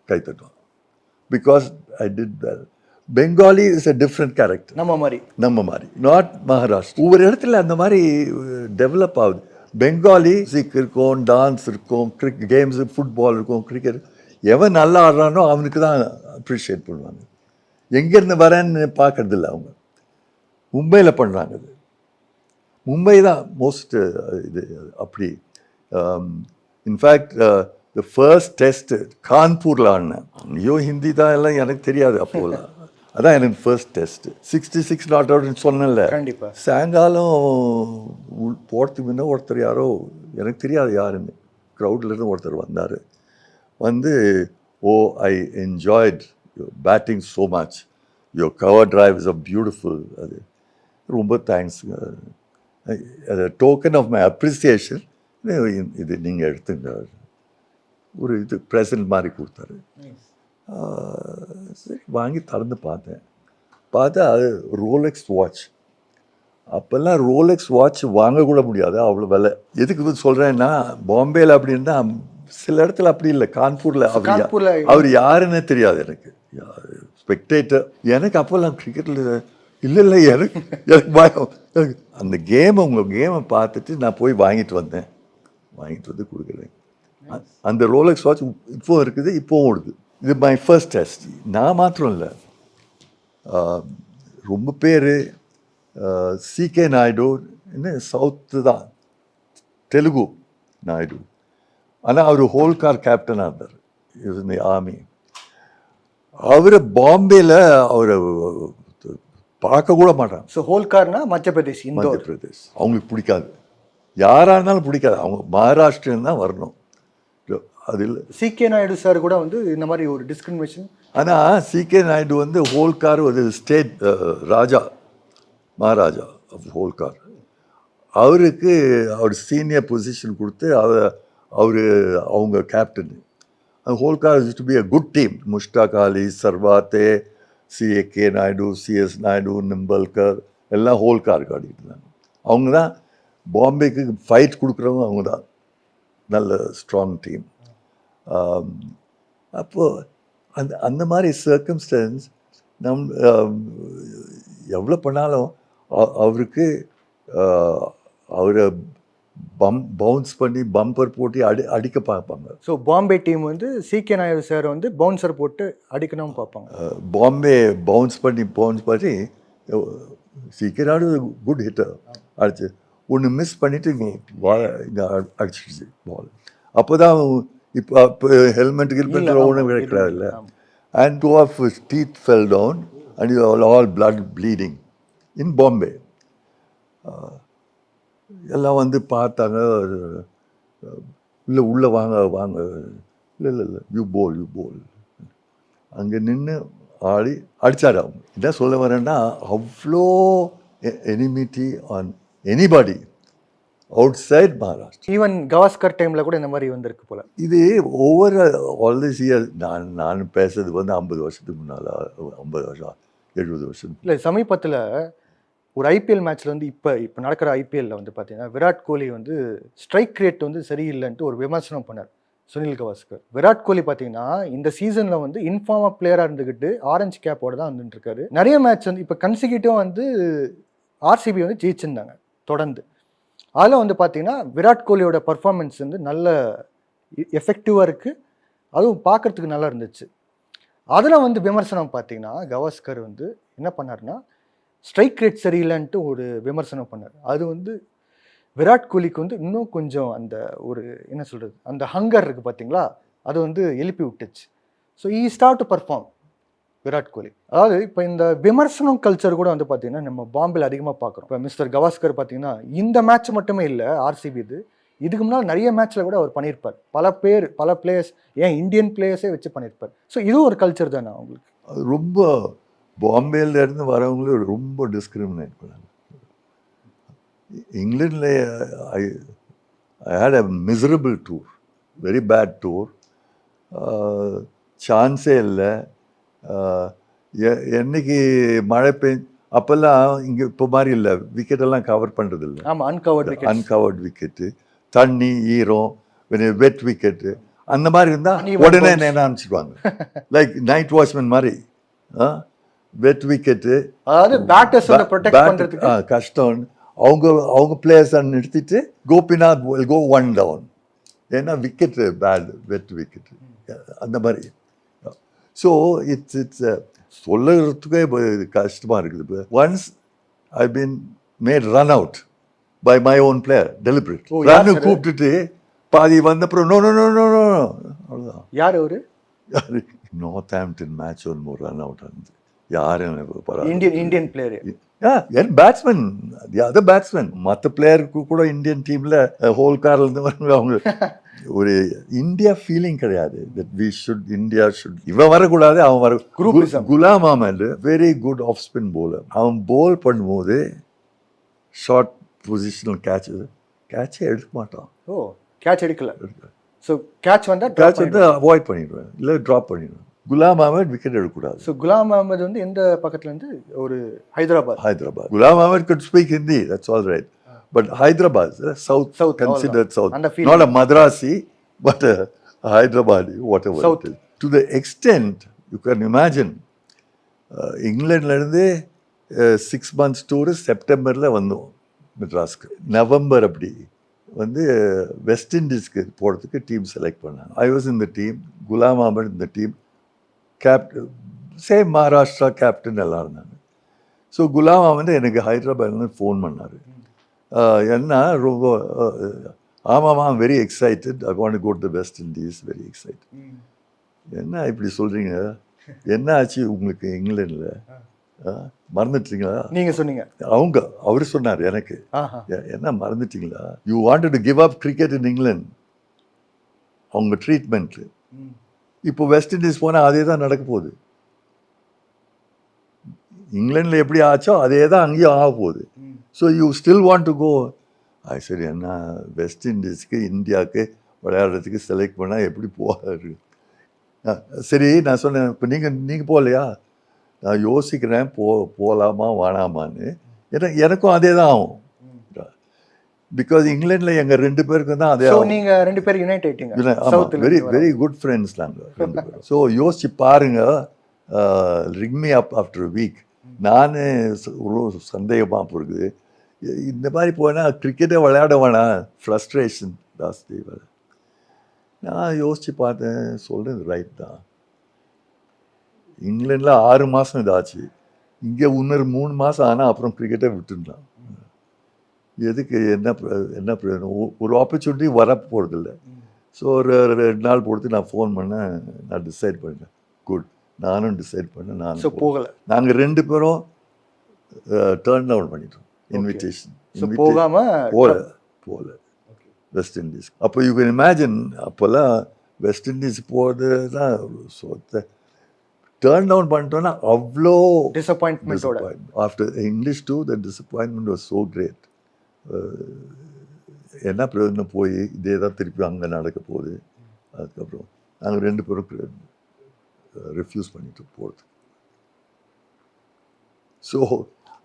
கைத்தட்டுவான். Because I did well. Bengali is a different character. நம்ம மாதிரி நாட் மகாராஷ்டிரா. ஒவ்வொரு இடத்துல அந்த மாதிரி டெவலப் ஆகுது. பெங்காலி மியூசிக் இருக்கும், டான்ஸ் இருக்கும், கேம்ஸு, ஃபுட்பால் இருக்கும், கிரிக்கெட் எவன் நல்லா ஆடுறானோ அவனுக்கு தான் அப்ரிஷியேட் பண்ணுவாங்க. எங்கேருந்து வரேன்னு பார்க்கறதில்ல அவங்க. மும்பையில் பண்ணுறாங்க அது. மும்பை தான் மோஸ்ட் இது அப்படி. இன்ஃபேக்ட் த ஃபர்ஸ்ட் டெஸ்ட் கான்பூரில் ஆடினேன். ஐயோ ஹிந்தி தான் எல்லாம் எனக்கு தெரியாது அப்போலாம். அதான் எனக்கு ஃபர்ஸ்ட் டெஸ்ட். 66 நாட் அவுட்னு சொன்னேன்ல. கண்டிப்பாக சாயங்காலம் போகிறதுக்கு முன்னே ஒருத்தர் யாரோ எனக்கு தெரியாது யாருன்னு க்ரௌட்லேருந்து ஒருத்தர் வந்தார். வந்து I enjoyed your batting so much, your cover drive is a beautiful. அது ரொம்ப தேங்க்ஸுங்க. அது டோக்கன் ஆஃப் மை அப்ரிசியேஷன். இது நீங்கள் எடுத்துங்க, ஒரு இது ப்ரெசன்ட் மாதிரி கொடுத்தாரு. சரி வாங்கி திறந்து பார்த்தா அது ரோலெக்ஸ் வாட்ச். அப்போல்லாம் ரோலெக்ஸ் வாட்ச் வாங்கக்கூட முடியாது, அவ்வளோ விலை. எதுக்கு சொல்கிறேன்னா, பாம்பேயில் அப்படின்னா சில இடத்துல அப்படி இல்லை. கான்பூரில் அவர் யாருன்னே தெரியாது எனக்கு, ஸ்பெக்டேட்டர். எனக்கு அப்போல்லாம் கிரிக்கெட்டில் இல்லை எனக்கு பயம். அந்த உங்கள் கேமை பார்த்துட்டு நான் போய் வாங்கிட்டு வந்து கொடுக்குறேன். அந்த ரோலெக்ஸ் வாட்ச் இப்போவும் இருக்குது, இப்போவும் ஓடுது. இது மை ஃபர்ஸ்ட் டெஸ்ட். நான் மாத்திரம் இல்லை, ரொம்ப பேர் சிகே நாயுடு இன்னும் சவுத்து தான், தெலுங்கு நாயுடு. ஆனால் அவர் ஹோல்கார் கேப்டனாக இருந்தார், இஸ் இன் தி ஆர்மி. அவர் பாம்பேயில் அவரை பார்க்க கூட மாட்டாங்க. ஸோ ஹோல்கார்னா மத்திய பிரதேஷ். அவங்களுக்கு பிடிக்காது, யாராக இருந்தாலும் பிடிக்காது. அவங்க மகாராஷ்டிரன் தான் வரணும். அது இல்லை. சிகே நாயுடு சார் கூட வந்து இந்த மாதிரி ஒரு டிஸ்கிரிமினேஷன். ஆனால் சிகே நாயுடு வந்து ஹோல்கார் ஒரு ஸ்டேட் ராஜா, மகாராஜா ஆஃப் ஹோல்கார். அவருக்கு அவர் சீனியர் பொசிஷன் கொடுத்து அவங்க captain. Holkar is to be a good team. Mushtaq Ali, Sarwate, CK Naidu, CS Naidu, Nimbalkar எல்லாம் ஹோல்காருக்கு ஆடிட்டு இருந்தாங்க. அவங்க தான் பாம்பேக்கு ஃபைட் கொடுக்குறவங்க, அவங்க தான் நல்ல ஸ்ட்ராங் டீம். அப்போது அந்த மாதிரி சர்க்கம்ஸ்டன்ஸ் எவ்வளோ பண்ணாலும் அவருக்கு அவரை பவுன்ஸ் பண்ணி பம்பர் போட்டு அடிக்க பார்ப்பாங்க. ஸோ பாம்பே டீம் வந்து சிகே நாயுடு சார் வந்து பவுன்சர் போட்டு அடிக்கணும்னு பார்ப்பாங்க. பாம்பே பவுன்ஸ் பண்ணி சிகே நாயுடு குட் ஹிட்டர் அடிச்சு ஒன்று மிஸ் பண்ணிவிட்டு இங்கே அடிச்சிடுச்சு பால். அப்போ தான் இப்போ ஹெல்மெட் ஒன்றும் கிடைக்கிறாரு இல்லை. And 2 of his teeth fell down and all blood bleeding in Bombay. எல்லாம் வந்து பார்த்தாங்க, உள்ளே வாங்க இல்லை யூ போல் அங்கே நின்று ஆடி அடித்தார். அவங்க என்ன சொல்ல வரேன்னா, அவ்வளோ enmity on anybody outside Maharashtra. Even Gavaskar டைமில் கூட இந்த மாதிரி வந்திருக்கு போல். இது ஒவ்வொரு ஆல்வேஸ் இயர் நான் பேசுறது வந்து 50 வருஷத்துக்கு முன்னால், 50 வருஷம் 70 வருஷம் இல்லை. சமீபத்தில் ஒரு ஐபிஎல் மேட்ச்சில் வந்து இப்போ நடக்கிற ஐபிஎல்லில் வந்து பார்த்தீங்கன்னா, விராட் கோலி வந்து ஸ்ட்ரைக் ரேட் வந்து சரியில்லைன்ட்டு ஒரு விமர்சனம் பண்ணார் சுனில் கவாஸ்கர். விராட் கோலி பார்த்தீங்கன்னா இந்த சீசனில் வந்து இன்ஃபார்மாக பிளேயராக இருந்துக்கிட்டு ஆரஞ்சு கேப்போட தான் வந்துட்டுருக்காரு. நிறைய மேட்ச் வந்து இப்போ கன்சிக்யூட்டிவாக வந்து ஆர்சிபி வந்து ஜெயிச்சிருந்தாங்க தொடர்ந்து. அதில் வந்து பார்த்தீங்கன்னா விராட் கோலியோட பர்ஃபார்மன்ஸ் வந்து நல்ல எஃபெக்டிவாக இருக்குது, அதுவும் பார்க்குறதுக்கு நல்லா இருந்துச்சு. அதில் வந்து விமர்சனம் பார்த்தீங்கன்னா கவாஸ்கர் வந்து என்ன பண்ணார்னா, ஸ்ட்ரைக் ரேட் சரியில்லைன்ட்டு ஒரு விமர்சனம் பண்ணார். அது வந்து விராட் கோலிக்கு வந்து இன்னும் கொஞ்சம் அந்த ஒரு என்ன சொல்கிறது, அந்த ஹங்கர் இருக்குது பார்த்தீங்களா, அது வந்து எழுப்பி விட்டுச்சு. So he start to perform Virat Kohli. அதாவது இப்போ இந்த விமர்சனம் கல்ச்சர் கூட வந்து பார்த்தீங்கன்னா நம்ம பாம்பேல அதிகமாக பார்க்குறோம். இப்போ மிஸ்டர் கவாஸ்கர் பார்த்தீங்கன்னா இந்த மேட்ச் மட்டுமே இல்லை ஆர்சிபி, இதுக்கு முன்னால் நிறைய மேட்ச்சில் கூட அவர் பண்ணியிருப்பார். பல பிளேயர்ஸ், ஏன் இந்தியன் பிளேயர்ஸே வச்சு பண்ணியிருப்பார். ஸோ இதுவும் ஒரு கல்ச்சர் தானே அவங்களுக்கு. ரொம்ப பாம்பேலேருந்து வரவங்களே ரொம்ப டிஸ்கிரிமினேட் பண்ணாங்க. இங்கிலாண்டில் I had a miserable tour, very bad tour. சான்ஸே இல்லை. என்னைக்கு மழை அப்போல்லாம் இங்கே இப்போ மாதிரி இல்லை, விக்கெட்டெல்லாம் கவர் பண்ணுறது இல்லை. ஆமாம், அன்கவர்டு விக்கெட்டு, தண்ணி ஈரம், வெட் விக்கெட்டு அந்த மாதிரி இருந்தால் உடனே என்ன அனுப்பிச்சிடுவாங்க. லைக் நைட் வாட்ச்மேன் மாதிரி. வெட் விக்கெட்டு, அதாவது பேட்டர்ஸ் வந்து ப்ரொடெக்ட் பண்றதுக்கு கஷ்டம். அவங்க பிளேயர்ஸை நிறுத்திட்டு கோபிநாத் will go 1 down. ஏன்னா விக்கெட்டு பேட் வெட் விக்கெட்டு அந்த மாதிரி. ஸோ இட்ஸ் சொல்லுறதுக்கே கஷ்டமாக இருக்குது. இப்போ once I been made run out by my own player deliberate. ரன்னு கூப்பிட்டுட்டு பாதி வந்தப்புறம் no no no no no அவ்வளோதான். யார் அவரு? நார்த் ஆம்டன் மேட்ச் ஒன்று ரன் அவுட் ஆனது. யாரும் இந்தியன் பிளேயர். என் பேட்ஸ்மேன், தி அதர் பேட்ஸ்மேன். மற்ற பிளேயருக்கு கூட இந்தியன் டீம்ல ஹோல் கார்ல இருந்து வரவங்க அவங்க ஒரு இந்தியா ஃபீலிங் கிடையாது. That we should India should இவன் வரக்கூடாது அவன் வர. Ghulam Ahmed very good off spin bowler. அவன் போல் பண்ணும்போது ஷார்ட் பொசிஷனல் கேட்சே எடுக்க மாட்டான். ஓ கேட்ச் எடுக்கல. ஸோ கேட்ச் வந்து அவாய்ட் பண்ணிடுவேன், இல்லை ட்ராப் பண்ணிடுவேன். குலாம் அஹமத் விக்கெட் எடுக்கக்கூடாது. ஸோ குலாம் அஹமத் வந்து எந்த பக்கத்துல இருந்து? ஒரு Hyderabad. Ghulam Ahmed could speak Hindi, that's all right. But Hyderabad, south considered south. Not a Madrasi, but a Hyderabadi, whatever South. it is. To the extent, you can imagine, இங்கிலாந்துல இருந்து 6 months டூர் செப்டம்பரில் வந்தோம் மெட்ராஸ்க்கு. நவம்பர் அப்படி வந்து வெஸ்ட் இண்டீஸ்க்கு போகிறதுக்கு team select பண்ணாங்க. I was in the team, Ghulam Ahmed இந்த team, captain same Maharashtra captain எல்லாம் இருந்தாங்க. ஸோ குலாம் அஹமத் எனக்கு ஹைதராபாத்லேருந்து ஃபோன் பண்ணார். என்ன ரொம்ப ஆமாம்மா very excited, I want to go to the West Indies, very excited. என்ன இப்படி சொல்கிறீங்க, என்ன ஆச்சு உங்களுக்கு இங்கிலாண்டில், மறந்துட்டீங்களா? நீங்க சொன்னீங்க. அவர் சொன்னார் எனக்கு, என்ன மறந்துட்டீங்களா, you wanted to give up cricket இன் இங்கிலாந்து. அவங்க ட்ரீட்மெண்ட்டு இப்போ வெஸ்ட் இண்டீஸ் போனால் அதே தான் நடக்க போகுது. இங்கிலாண்டில் எப்படி ஆச்சோ அதே தான் அங்கேயும் ஆக போகுது. So you still want to go. அது சரி, என்ன வெஸ்ட் இண்டீஸ்க்கு இந்தியாவுக்கு விளையாடுறதுக்கு செலக்ட் பண்ணால் எப்படி போகாது. சரி நான் சொன்னேன், இப்போ நீங்கள் போகலையா, நான் யோசிக்கிறேன் போகலாமா வேணாமான்னு. ஏன்னா எனக்கும் அதே தான் ஆகும். பிகாஸ் இங்கிலாண்டில் எங்கள் 2 பேருக்கும் தான் அதே. நீங்க 2 பேரும் யுனைட் ஆயிட்டீங்க. வெரி வெரி குட் ஃப்ரெண்ட்ஸ் நாங்கள் 2 பேரும். ஸோ யோசிச்சு பாருங்க, ring me up after a week. நான் ஒரு சந்தேகமாக போகுது, இந்த மாதிரி போனால் கிரிக்கெட்டை விளையாட வேணாம், ஃப்ரஸ்ட்ரேஷன் ஜாஸ்தி. நான் யோசித்து பார்த்தேன், சொல்கிறது ரைட் தான். இங்கிலாண்டில் 6 மாதம் இதாச்சு, இங்கே இன்னொரு 3 மாதம் ஆனால் அப்புறம் கிரிக்கெட்டை விட்டுருந்தான். எதுக்கு, என்ன பிரயோஜனம்? ஒரு ஆப்பர்ச்சுனிட்டி வர போகிறதில்ல. ஸோ ஒரு 2 நாள் பொறுத்து நான் ஃபோன் பண்ணேன், நான் டிசைட் பண்ணேன். குட், நானும் டிசைட் பண்ணேன். நான் போகலை. நாங்கள் 2 பேரும் டர்ன் டவுன் பண்ணிட்டோம் இன்விடேஷன். போகல வெஸ்ட் இண்டீஸ். அப்போ யூ கேன் இமேஜின், அப்போல்லாம் வெஸ்ட் இண்டீஸ் போகிறது தான் சொத்தை. டர்ன் டவுன் பண்ணிட்டோன்னா அவ்வளோ disappointment. After English to the disappointment was so great. என்ன பிரயோஜனம், போய் இதே தான் திருப்பி அங்கே நடக்க போகுது. அதுக்கப்புறம் நாங்கள் 2 பேரும் ரெஃப்யூஸ் பண்ணிட்டு போகிறது. ஸோ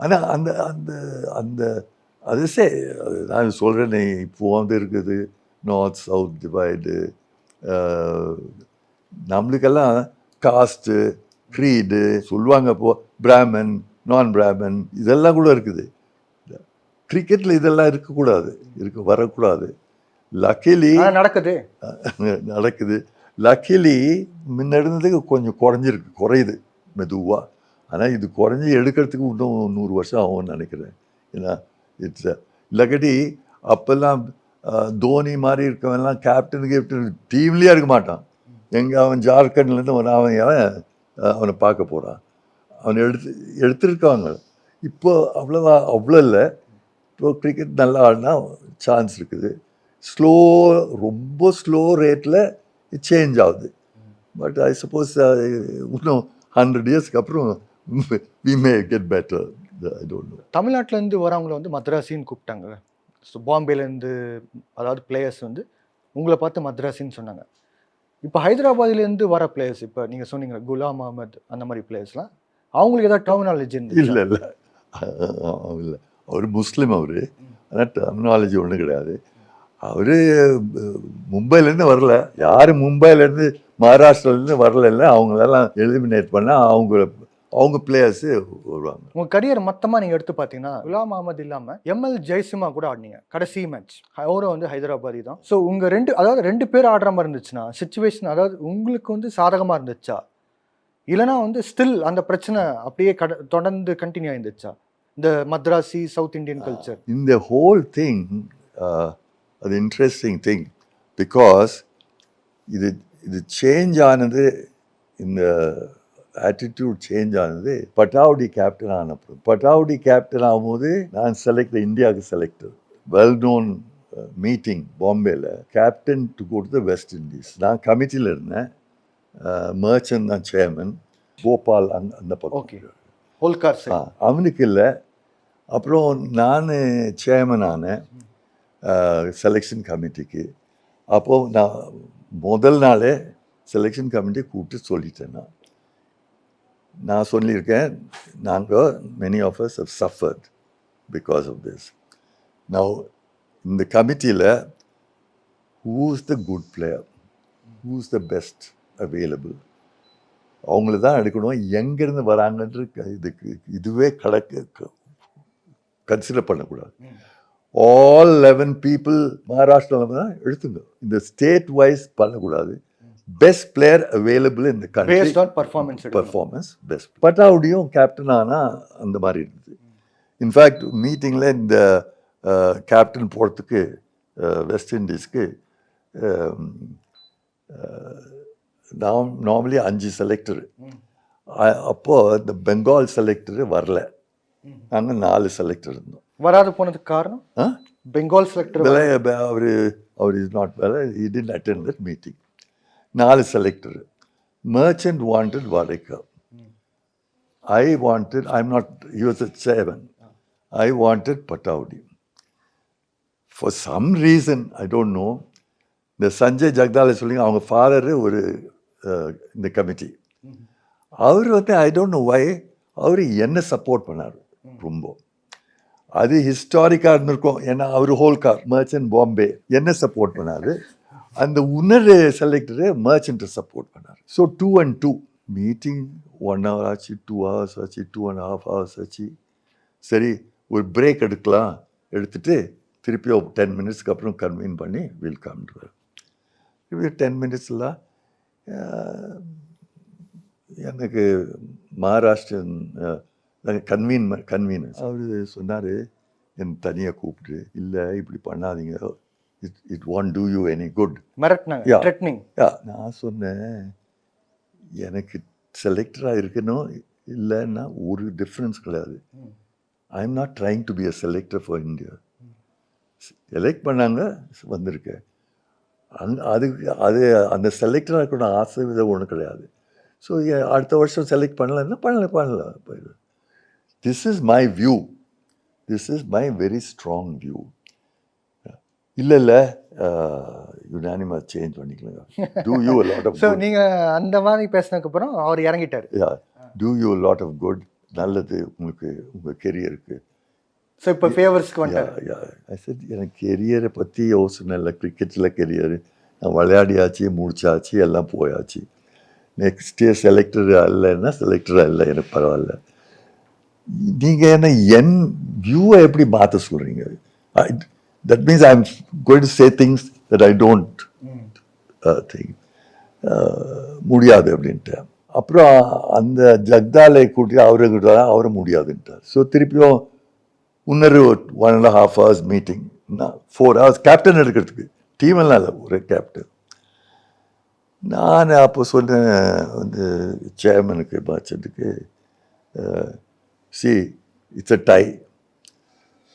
ஆனால் அந்த அந்த அந்த அது நான் சொல்கிறேனே, இப்போ வந்து இருக்குது நார்த் சவுத் டிவைடு. நம்மளுக்கெல்லாம் காஸ்ட்டு க்ரீடு சொல்லுவாங்க. இப்போது பிராமன் நான் பிராமன் இதெல்லாம் கூட இருக்குது. கிரிக்கெட்டில் இதெல்லாம் இருக்கக்கூடாது, வரக்கூடாது. லக்கிலி நடக்குது. லக்கிலி முன்ன இருந்ததுக்கு கொஞ்சம் குறையுது மெதுவாக. ஆனால் இது குறைஞ்சி எடுக்கிறதுக்கு இன்னும் 100 வருஷம் ஆகும்னு நினைக்கிறேன். ஏன்னா இட்ஸ் இல்லாட்டி அப்போல்லாம் தோனி மாதிரி இருக்கவன்லாம் கேப்டன் டீம்லேயே இருக்க மாட்டான். எங்கே அவன் ஜார்க்கண்ட்லேருந்து அவனை பார்க்க போகிறான், அவனை எடுத்துருக்காங்க. இப்போ அவ்வளோ இல்லை. இப்போ கிரிக்கெட் நல்லா ஆடினா சான்ஸ் இருக்குது. ரொம்ப ஸ்லோ ரேட்டில் சேஞ்ச் ஆகுது. பட் ஐ சப்போஸ் இன்னும் 100 இயர்ஸ்க்கு அப்புறம் we may get better. I don't know. தமிழ்நாட்டிலேருந்து வரவங்களை வந்து மദ്രാസിன்னு கூப்பிட்டாங்க. ஸோ பாம்பேலேருந்து, அதாவது பிளேயர்ஸ் வந்து உங்களை பார்த்து மദ്രാസിன்னு சொன்னாங்க. இப்போ ஹைதராபாத்லேருந்து வர பிளேயர்ஸ், இப்போ நீங்கள் சொன்னீங்க குலாம் அஹமத் அந்த மாதிரி பிளேயர்ஸ்லாம், அவங்களுக்கு ஏதாவது டெர்மினாலஜி இருந்து? இல்லை அவர் முஸ்லீம். அவர் ஆனால் டெர்மினாலஜி ஒன்றும் கிடையாது. அவர் மும்பைலேருந்து வரல. யார் மும்பைலேருந்து மகாராஷ்டிராலேருந்து வரல, அவங்களெல்லாம் எலிமினேட் பண்ணால் அவங்க பிளேயர்ஸு வருவாங்க. உங்கள் கரியர் மொத்தமாக நீங்கள் எடுத்து பார்த்தீங்கன்னா குலாம் அகமது இல்லாமல் எம்எல் ஜெயசிம்மா கூட ஆடினீங்க கடைசி மேட்ச். அவரும் வந்து ஹைதராபாதி தான். ஸோ உங்கள் ரெண்டு பேர் ஆடுற மாதிரி இருந்துச்சுன்னா சுச்சுவேஷன் அதாவது உங்களுக்கு வந்து சாதகமாக இருந்துச்சா இல்லைனா வந்து ஸ்டில் அந்த பிரச்சனை அப்படியே தொடர்ந்து கண்டினியூ ஆயிருந்துச்சா இந்த மദ്രാசி சவுத் இந்தியன் கல்ச்சர்? இந்த ஹோல் திங் அது இன்ட்ரெஸ்டிங் திங் பிகாஸ் இது சேஞ்ச் ஆனது, இந்த ஆட்டிடியூட் சேஞ்ச் ஆனது பட்டாவுடி கேப்டன் ஆனப்போ. பட்டாவுடி கேப்டன் ஆகும்போது நான் இந்தியாவுக்கு செலக்டர், வெல் நோன் மீட்டிங் பாம்பேல, captain to go to the West Indies. நான் கமிட்டியில் இருந்தேன், மர்ச்சன்ட் தான் சேர்மன், கோபால் அந்த பக்கம் ஹோல்கார் அவனுக்கு இல்லை. அப்புறம் நான் சேர்மன் ஆனேன் செலெக்ஷன் கமிட்டிக்கு. அப்போது நான் முதல் நாளே செலெக்ஷன் கமிட்டி கூப்பிட்டு சொல்லிட்டேன். நான் சொல்லியிருக்கேன், நாங்கள் many of us have suffered because of this. Now இந்த கமிட்டியில் who is the good player, who is the best available, அவங்கள தான் எடுக்கணும். எங்கேருந்து வராங்கன்ற இதுவே கன்சிடர் பண்ணக்கூடாது. ஆல் 11 people மகாராஷ்டிராவில் தான் எடுத்துங்க. இந்த ஸ்டேட் வைஸ் பண்ணக்கூடாது. பெஸ்ட் பிளேயர் அவைலபிள் இந்த country based on performance best. பட்டாவுடியும் கேப்டன் ஆனால் அந்த மாதிரி இருந்தது. இன்ஃபேக்ட் மீட்டிங்கில் இந்த கேப்டன் போகிறதுக்கு வெஸ்ட் இண்டீஸ்க்கு நார்மலி 5 செலக்டரு. அப்போது இந்த பெங்கால் செலக்டரு வரல, நாங்கள் 4 செலக்டர் இருந்தோம். வராது போனதுக்கு காரணம் பெங்கால் செலக்டர் அவர் is not well, he didn't attend that meeting. 4 selector. Merchant wanted Wadekar, I wanted, I am not, he was a seven, I wanted Pataudi. For some reason I don't know, இந்த சஞ்சய் ஜக்தாலை சொல்லிங்க, அவங்க ஃபாதரு ஒரு இந்த கமிட்டி, அவர் வந்து ஐ டோன்ட் நோ வை அவர் என்ன support பண்ணார் ரொம்ப. அது ஹிஸ்டாரிக்காக இருந்திருக்கும், ஏன்னா அவர் ஹோல்கார் மர்ச்சன்ட் பாம்பே என்ன சப்போர்ட் பண்ணார். அந்த இன்னொரு செலக்டரு மர்ச்சன்ட்டை சப்போர்ட் பண்ணார். ஸோ 2 and 2 மீட்டிங் 1 hour ஆச்சு, 2 hours ஆச்சு, 2.5 hours ஆச்சு. சரி ஒரு பிரேக் எடுக்கலாம், எடுத்துட்டு திருப்பி 10 minutesக்கு அப்புறம் கன்வீன் பண்ணி வில் கம்ன்றார். 10 minutesல எனக்கு மகாராஷ்டிரன் கன்வீனர் அவர் சொன்னார், என் தனியாக கூப்பிட்டு, இல்லை இப்படி பண்ணாதீங்க, it won't do you any good. நான் சொன்னேன், எனக்கு செலக்டராக இருக்கணும் இல்லைன்னா ஒரு டிஃப்ரென்ஸ் கிடையாது. I am not trying to be a selector for India. Elect பண்ணாங்க, வந்திருக்கேன். அது அந்த செலக்டராக இருக்கணும் ஆசை ஒன்றும் கிடையாது. ஸோ அடுத்த வருஷம் செலக்ட் பண்ணலன்னா பண்ணல. This is my view, this is my very strong view. இல்லை யுனானிமஸ் சேஞ்ச் பண்ணிக்கலாம். Do you a lot of good. நீங்கள் அந்த மாதிரி பேசினதுக்கப்புறம் அவர் இறங்கிட்டார். Do you a lot of good, நல்லது உங்களுக்கு உங்கள் கெரியருக்கு. ஸோ இப்போ ஃபேவர்ஸ்க்கு வந்துட்டார். எனக்கு கெரியரை பற்றி யோசனை இல்லை. கிரிக்கெட்டில் கெரியரு நான் விளையாடியாச்சு, முடிச்சாச்சு, எல்லாம் போயாச்சு. நெக்ஸ்ட் இயர் செலக்டர் அல்லன்னா செலக்டர் அல்ல, எனக்கு பரவாயில்ல. நீங்கள் என்ன என் வியூவை எப்படி மாற்ற சொல்கிறீங்க? That means I am going to say things that I don't think முடியாது அப்படின்ட்டு. அப்புறம் அந்த ஜக்தாலை கூட்டி அவரை முடியாதுன்ட்டார். ஸோ திருப்பியும் இன்னொரு 1.5 hours மீட்டிங், 4 hours கேப்டன் எடுக்கிறதுக்கு, டீம் எல்லாம் இல்லை, ஒரு கேப்டன். நான் அப்போ சொன்னேன் வந்து சேர்மனுக்கு பாச்சதுக்கு, இட்ஸ் அ டை,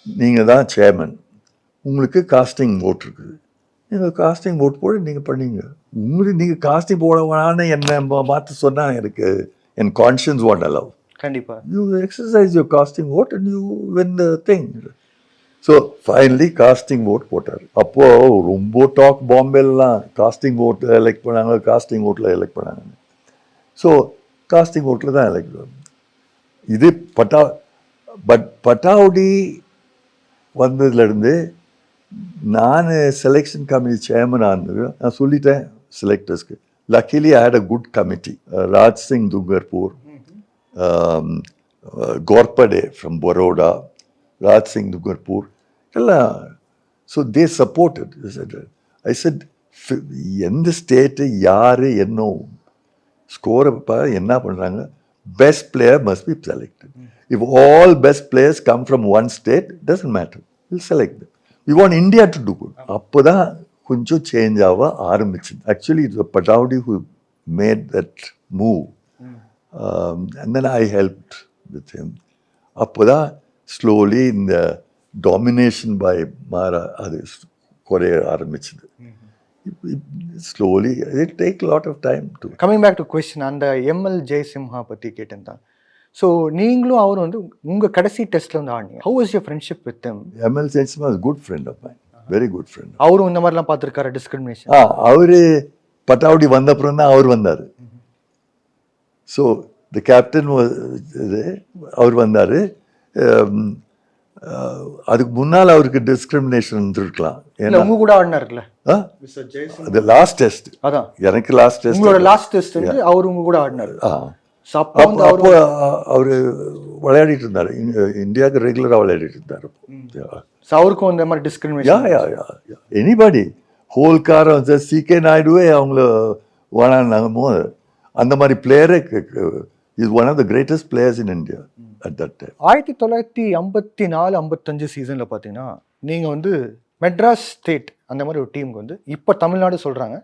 நீங்கள் தான் சேர்மன், உங்களுக்கு காஸ்டிங் ஓட் இருக்குது, நீங்கள் காஸ்டிங் ஓட் போட நீங்கள் பண்ணீங்க. உங்களுக்கு நீங்கள் காஸ்டிங் போட வேணான்னு என்ன மாற்ற சொன்னால் எனக்கு என் கான்ஷியன்ஸ் வாண்ட் அலவ். கண்டிப்பாக you exercise your casting vote and you win the thing. So finally casting vote போட்டார். அப்போது ரொம்ப டாக் பாம்பேலாம் காஸ்டிங் ஓட் எலெக்ட் பண்ணாங்க, காஸ்டிங் ஓட்டில் எலெக்ட் பண்ணாங்க. ஸோ காஸ்டிங் ஓட்டில் தான் எலெக்ட் பண்ணாங்க. இது பட்டாவுடி வந்ததுலேருந்து நான் செலெக்ஷன் கமிட்டி சேர்மனாக இருந்தது. நான் சொல்லிட்டேன் செலக்டர்ஸ்க்கு. Luckily I had a good committee. Raj Singh Dungarpur, Gorpade from Baroda, Raj Singh Dugarpur, so they supported. I said, எந்த ஸ்டேட்டு யாரு என்ன ஸ்கோரை என்ன பண்ணுறாங்க, best player must be selected. If all best players come from one state, doesn't matter, we'll select them. We want India to do good. அப்போதான் கொஞ்சம் change ஆக ஆரம்பிச்சது. Actually it was Pataudi who made that move, and then I helped with him. அப்போதான் slowly இந்த domination by Mara அது குறைய ஆரம்பிச்சது. Slowly it take a lot of time to. Coming back to question, அந்த ML Jaisimha பற்றி கேட்டிருந்தான். So நீங்களும் அவரும் வந்து உங்கள் கடைசி டெஸ்ட்டில் வந்து ஆடினீங்க. How was your friendship with them? ML Jaisimha is good friend of mine, very good friend. அவரும் இந்த மாதிரிலாம் பார்த்துருக்காரு டிஸ்கிரிமினேஷன்? அவரு பட்டாவடி வந்த அப்புறம் தான் அவர் வந்தார். ஸோ த கேப்டன் அவர் வந்தார். அதுக்கு முன்னால் அவருக்கு டிஸ்கிரிமினேஷன் இருந்திருக்கலாம். ஏன்னா உங்க கூட ஆடினார்ல அது லாஸ்ட் டெஸ்ட். அதான் எனக்கு லாஸ்ட் டெஸ்ட், உங்களோட லாஸ்ட் டெஸ்ட் வந்து அவர் உங்க கூட ஆடினார். அப்போ அவரு விளையாடிட்டு இருந்தாரு, இந்தியாவுக்கு ரெகுலரா விளையாடிட்டு இருந்தாரு. அவருக்கும் இந்த மாதிரி டிஸ்கிரிமினேஷன் எனிபடி ஹோல்காரம் சிகே நாயுடுவே அவங்கள வேணான்னாங்க. அந்த மாதிரி பிளேயரே is one of the greatest players in India at that time. 1954-55 சீசனில் பார்த்தீங்கன்னா நீங்கள் வந்து மெட்ராஸ் ஸ்டேட் அந்த மாதிரி ஒரு டீமுக்கு வந்து இப்போ தமிழ்நாடு சொல்கிறாங்க,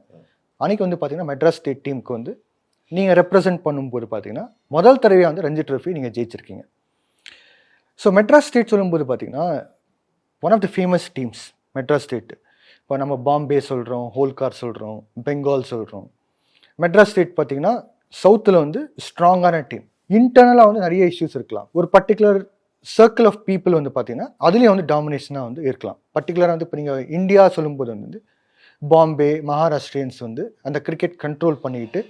அன்றைக்கி வந்து பார்த்தீங்கன்னா மெட்ராஸ் ஸ்டேட் டீமுக்கு வந்து நீங்கள் ரெப்ரசன்ட் பண்ணும்போது பார்த்தீங்கன்னா முதல் தடவையாக வந்து ரஞ்சி ட்ரோஃபி நீங்கள் ஜெயிச்சிருக்கீங்க. ஸோ மெட்ராஸ் ஸ்டேட் சொல்லும்போது பார்த்தீங்கன்னா one of the famous teams Madras state. இப்போ நம்ம பாம்பே சொல்கிறோம், ஹோல்கார் சொல்கிறோம், பெங்கால் சொல்கிறோம். மெட்ராஸ் ஸ்டேட் பார்த்தீங்கன்னா சவுத்தில் வந்து ஸ்ட்ராங்கான டீம். இன்டர்னலாக வந்து நிறைய இஷ்யூஸ் இருக்கலாம். ஒரு பர்டிகுலர் சர்க்கிள் ஆஃப் பீப்புள் வந்து பார்த்தீங்கன்னா அதுலேயும் வந்து டாமினேஷனாக வந்து இருக்கலாம். பர்டிகுலராக வந்து இப்போ நீங்கள் இந்தியா சொல்லும்போது வந்து பாம்பே மகாராஷ்டிரியன்ஸ் வந்து அந்த கிரிக்கெட் கண்ட்ரோல் பண்ணிக்கிட்டு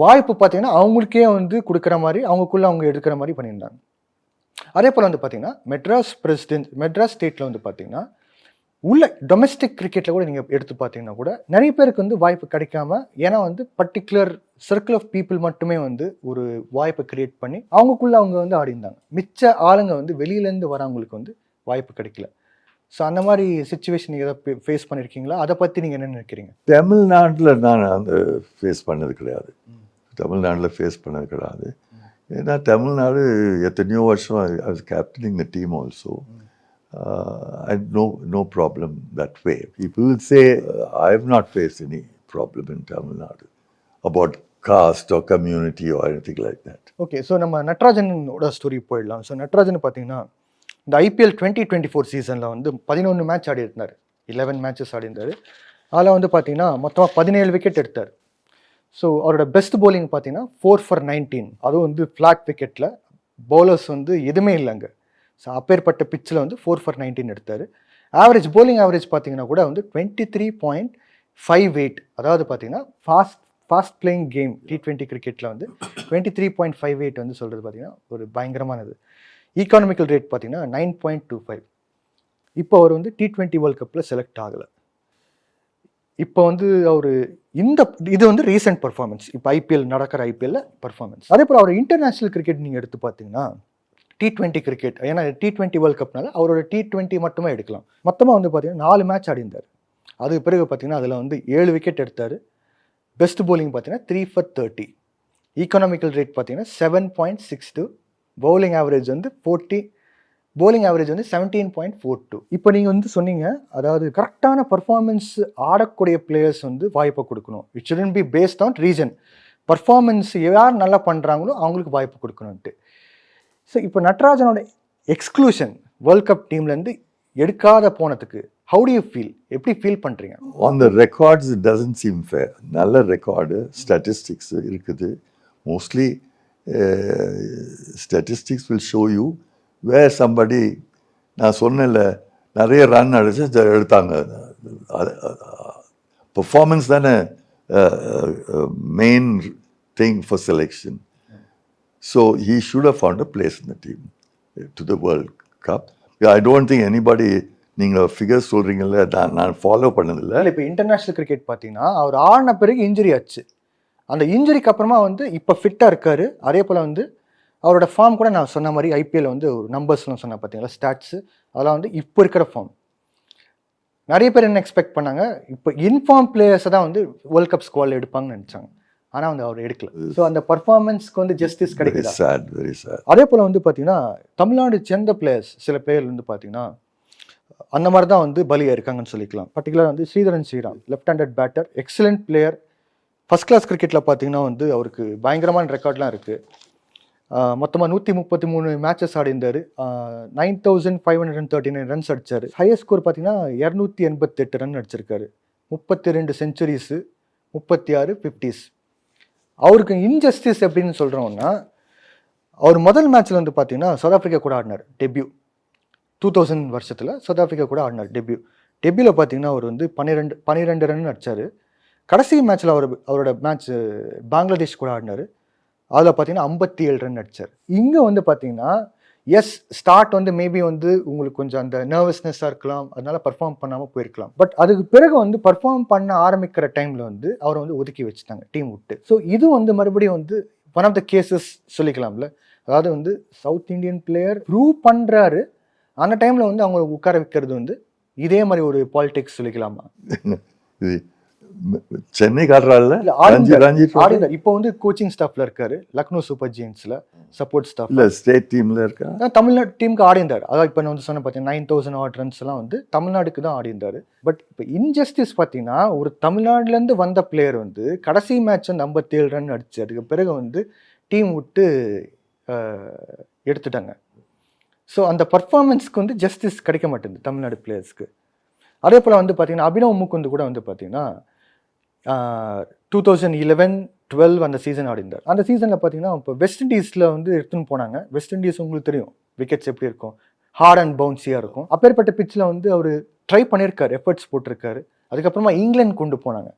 வாய்ப்பு பார்த்தீங்கன்னா அவங்களுக்கே வந்து கொடுக்குற மாதிரி அவங்களுக்குள்ளே அவங்க எடுக்கிற மாதிரி பண்ணியிருந்தாங்க. அதே போல் வந்து பார்த்தீங்கன்னா மெட்ராஸ் ஸ்டேட்டில் வந்து பார்த்தீங்கன்னா உள்ள டொமெஸ்டிக் கிரிக்கெட்டில் கூட நீங்கள் எடுத்து பார்த்தீங்கன்னா கூட நிறைய பேருக்கு வந்து வாய்ப்பு கிடைக்காம, ஏன்னா வந்து பர்டிகுலர் சர்க்கிள் ஆஃப் பீப்புள் மட்டுமே வந்து ஒரு வாய்ப்பை கிரியேட் பண்ணி அவங்களுக்குள்ள அவங்க வந்து ஆடிந்தாங்க. மிச்ச ஆளுங்க வந்து வெளியிலேருந்து வரவங்களுக்கு வந்து வாய்ப்பு கிடைக்கல. ஸோ அந்த மாதிரி சுச்சுவேஷன் நீங்கள் எதாவது ஃபேஸ் பண்ணியிருக்கீங்களா? அதை பற்றி நீங்கள் என்ன நினைக்கிறீங்க? தமிழ்நாட்டில் நான் அந்த ஃபேஸ் பண்ணது கிடையாது. தமிழ்நாட்டில் ஃபேஸ் பண்ணது கிடையாது. ஏன்னா தமிழ்நாடு எத்தனையோ வருஷம் I was captaining the team also. I had no problem that way. People will say I have not faced any problem in Tamil Nadu about caste or community or anything like that. Okay, so நம்ம நட்ராஜனோட story போயிடலாம். So Natarajan பார்த்தீங்கன்னா இந்த IPL 2024 சீசனில் வந்து 11 match ஆடி இருந்தார், 11 matches ஆடி இருந்தார். அதில் வந்து பார்த்தீங்கன்னா மொத்தமாக 17 விக்கெட் எடுத்தார். ஸோ அவரோட பெஸ்ட் பவுலிங் பார்த்தீங்கன்னா 4 for 19, அதுவும் வந்து ஃப்ளாட் விக்கெட்டில், பவுலர்ஸ் வந்து எதுவுமே இல்லைங்க. ஸோ அப்பேற்பட்ட பிச்சில் வந்து 4 for 19 எடுத்தார். ஆவரேஜ் பவுலிங் ஆவரேஜ் பார்த்தீங்கன்னா கூட வந்து 23.58, அதாவது பார்த்தீங்கன்னா ஃபாஸ்ட் பிளேயிங் கேம் T20 கிரிக்கெட்டில் வந்து 23.58 வந்து சொல்கிறது பார்த்தீங்கன்னா ஒரு பயங்கரமானது. ஈக்கானமிக்கல் ரேட் பார்த்தீங்கன்னா 9.25. இப்போ அவர் வந்து T20 வேர்ல்ட் கப்பில் செலக்ட் ஆகலை. இப்போ வந்து அவர் இது வந்து ரீசெண்ட் பர்ஃபார்மன்ஸ், இப்போ IPL நடக்கிற IPL பர்ஃபார்மன்ஸ். அதே போல் அவர் இன்டர்நேஷ்னல் கிரிக்கெட் நீங்கள் எடுத்து பார்த்தீங்கன்னா T20 கிரிக்கெட், ஏன்னா T20 வேர்ல்ட் கப்னால அவரோட T20 மட்டுமே எடுக்கலாம். மொத்தமாக வந்து பார்த்தீங்கன்னா 4 மேட்ச் ஆடிந்தார். அதுக்கு பிறகு பார்த்தீங்கன்னா அதில் வந்து 7 விக்கெட் எடுத்தார். பெஸ்ட் பவுலிங் பார்த்தீங்கன்னா 3 for 30. ஈக்கானமிக்கல் ரேட் பார்த்தீங்கன்னா 7.62. பவுலிங் ஆவரேஜ் வந்து 40, பவுலிங் ஆவரேஜ் வந்து 17.42. இப்போ நீங்கள் வந்து சொன்னீங்க, அதாவது கரெக்டான பர்ஃபார்மன்ஸ் ஆடக்கூடிய பிளேயர்ஸ் வந்து வாய்ப்பை கொடுக்கணும். It shouldn't be based on region. Performance யார் நல்லா பண்ணுறாங்களோ அவங்களுக்கு வாய்ப்பு கொடுக்கணுன்ட்டு. ஸோ இப்போ நட்ராஜனோட எக்ஸ்க்ளூஷன் வேர்ல்ட் கப் டீம்லேருந்து எடுக்காத போனதுக்கு ஹவு டு யூ ஃபீல்? எப்படி ஃபீல் பண்ணுறீங்க? On the records it doesn't seem fair. நல்ல ரெக்கார்டு, ஸ்டாட்டிஸ்டிக்ஸ் இருக்குது. Mostly statistics will show you where somebody, நான் சொன்னேன்ல நிறைய ரன் அடிச்சு எடுத்தாங்க. பர்ஃபார்மன்ஸ் தானே main thing for selection. So he should have found a place in the team to the World Cup. I don't think anybody, நீங்கள் figures சொல்கிறீங்கல்ல, நான் follow பண்ணதில்லை. இல்லை, இப்போ இன்டர்நேஷ்னல் கிரிக்கெட் பார்த்தீங்கன்னா அவர் ஆடின பிறகு இன்ஜுரி ஆச்சு. அந்த இன்ஜுரிக்கு அப்புறமா வந்து இப்போ ஃபிட்டாக இருக்கார். அதே போல் வந்து அவரோட ஃபார்ம் கூட நான் சொன்ன மாதிரி ஐபிஎல் வந்து ஒரு நம்பர்ஸ்லாம் சொன்னேன் பார்த்தீங்களா, ஸ்டாட்ஸு அதெல்லாம் வந்து இப்போ இருக்கிற ஃபார்ம். நிறைய பேர் என்ன எக்ஸ்பெக்ட் பண்ணாங்க, இப்போ இன்ஃபார்ம் பிளேயர்ஸை தான் வந்து வேர்ல்ட் கப் ஸ்குவாடில் எடுப்பாங்கன்னு நினச்சாங்க. ஆனால் வந்து அவர் எடுக்கல. ஸோ அந்த பர்ஃபார்மன்ஸ்க்கு வந்து ஜஸ்டிஸ் கிடைக்குது. அதே போல் வந்து பார்த்தீங்கன்னா தமிழ்நாடு சேர்ந்த பிளேயர்ஸ் சில பேர் வந்து பார்த்தீங்கன்னா அந்த மாதிரி தான் வந்து பலியாக இருக்காங்கன்னு சொல்லிக்கலாம். பர்டிகுலர் வந்து Sridharan Sriram, left handed batter, excellent player. First class கிரிக்கெட்டில் பார்த்தீங்கன்னா வந்து அவருக்கு பயங்கரமான ரெக்கார்ட்லாம் இருக்குது. மொத்தமாக 133 மேட்சஸ் ஆடிந்தார், 9539 ரன்ஸ் அடித்தார். ஹையஸ்ட் ஸ்கோர் பார்த்தீங்கன்னா 288 ரன் அடிச்சிருக்காரு, 32 செஞ்சுரிஸு, 36 50s. அவருக்கு இன்ஜஸ்டிஸ் எப்படின்னு சொல்கிறோம்னா, அவர் முதல் மேட்ச்சில் வந்து பார்த்தீங்கன்னா சவுத் ஆஃப்ரிக்கா கூட ஆடினார் டெபியூ. 2000 வருஷத்தில் சவுத் ஆஃப்ரிக்கா கூட ஆடினார் டெபியூவில் பார்த்தீங்கன்னா அவர் வந்து 12 ரன் அடித்தார். கடைசி மேட்ச்சில் அவரோட மேட்ச் பங்களாதேஷ் கூட ஆடினார், அதில் பார்த்தீங்கன்னா 57 ரன் அடித்தார். இங்கே வந்து பார்த்தீங்கன்னா ஸ்டார்ட் வந்து மேபி வந்து உங்களுக்கு கொஞ்சம் அந்த நர்வஸ்னஸாக இருக்கலாம், அதனால பர்ஃபார்ம் பண்ணாமல் போயிருக்கலாம். பட் அதுக்கு பிறகு வந்து பர்ஃபார்ம் பண்ண ஆரம்பிக்கிற டைமில் வந்து அவரை வந்து ஒதுக்கி வச்சுட்டாங்க டீம் விட்டு. ஸோ இது வந்து மறுபடியும் வந்து ஒன் ஆஃப் த கேசஸ் சொல்லிக்கலாம்ல. அதாவது வந்து சவுத் இந்தியன் பிளேயர் ப்ரூவ் பண்ணுறாரு, அந்த டைமில் வந்து அவங்க உட்கார வைக்கிறது வந்து இதே மாதிரி ஒரு பாலிடிக்ஸ் சொல்லிக்கலாமா? சென்னை காட்டுறாள் இப்போ வந்து கோச்சிங் ஸ்டாஃப்ல இருக்காரு, லக்னோ சூப்பர் ஜெயின்ஸ்ல சப்போர்ட் ஸ்டாஃப். இல்ல ஸ்டேட் டீம்ல இருக்கா, தமிழ்நாடு டீமுக்கு ஆடிந்தார். அதான் இப்போ நான் வந்து சொன்ன பார்த்தீங்கன்னா 9000 odd runs எல்லாம் வந்து தமிழ்நாடுக்கு தான் ஆடிந்தார். பட் இப்போ இன்ஜஸ்டிஸ் பார்த்தீங்கன்னா ஒரு தமிழ்நாடுலேருந்து வந்த பிளேயர் வந்து கடைசி மேட்ச் வந்து 57 ரன் அடிச்சு அதுக்கு பிறகு வந்து டீம் விட்டு எடுத்துட்டாங்க. ஸோ அந்த பர்ஃபார்மன்ஸ்க்கு வந்து ஜஸ்டிஸ் கிடைக்க மாட்டேங்குது தமிழ்நாடு பிளேயர்ஸ்க்கு. அதே போல் வந்து பார்த்தீங்கன்னா அபினவ் முகுந்த் கூட வந்து பார்த்தீங்கன்னா 2011-12 அந்த சீசன் ஆடிந்தார். அந்த சீசனில் பார்த்தீங்கன்னா இப்போ வெஸ்ட் இண்டீஸில் வந்து எடுத்துன்னு போனாங்க. வெஸ்ட் இண்டீஸ் உங்களுக்கு தெரியும் விக்கெட்ஸ் எப்படி இருக்கும், ஹார்ட் அண்ட் பவுன்ஸியாக இருக்கும். அப்பேற்பட்ட பிச்சில் வந்து அவர் ட்ரை பண்ணியிருக்காரு, எஃபர்ட்ஸ் போட்டிருக்காரு. அதுக்கப்புறமா இங்கிலாந்து கொண்டு போனாங்க.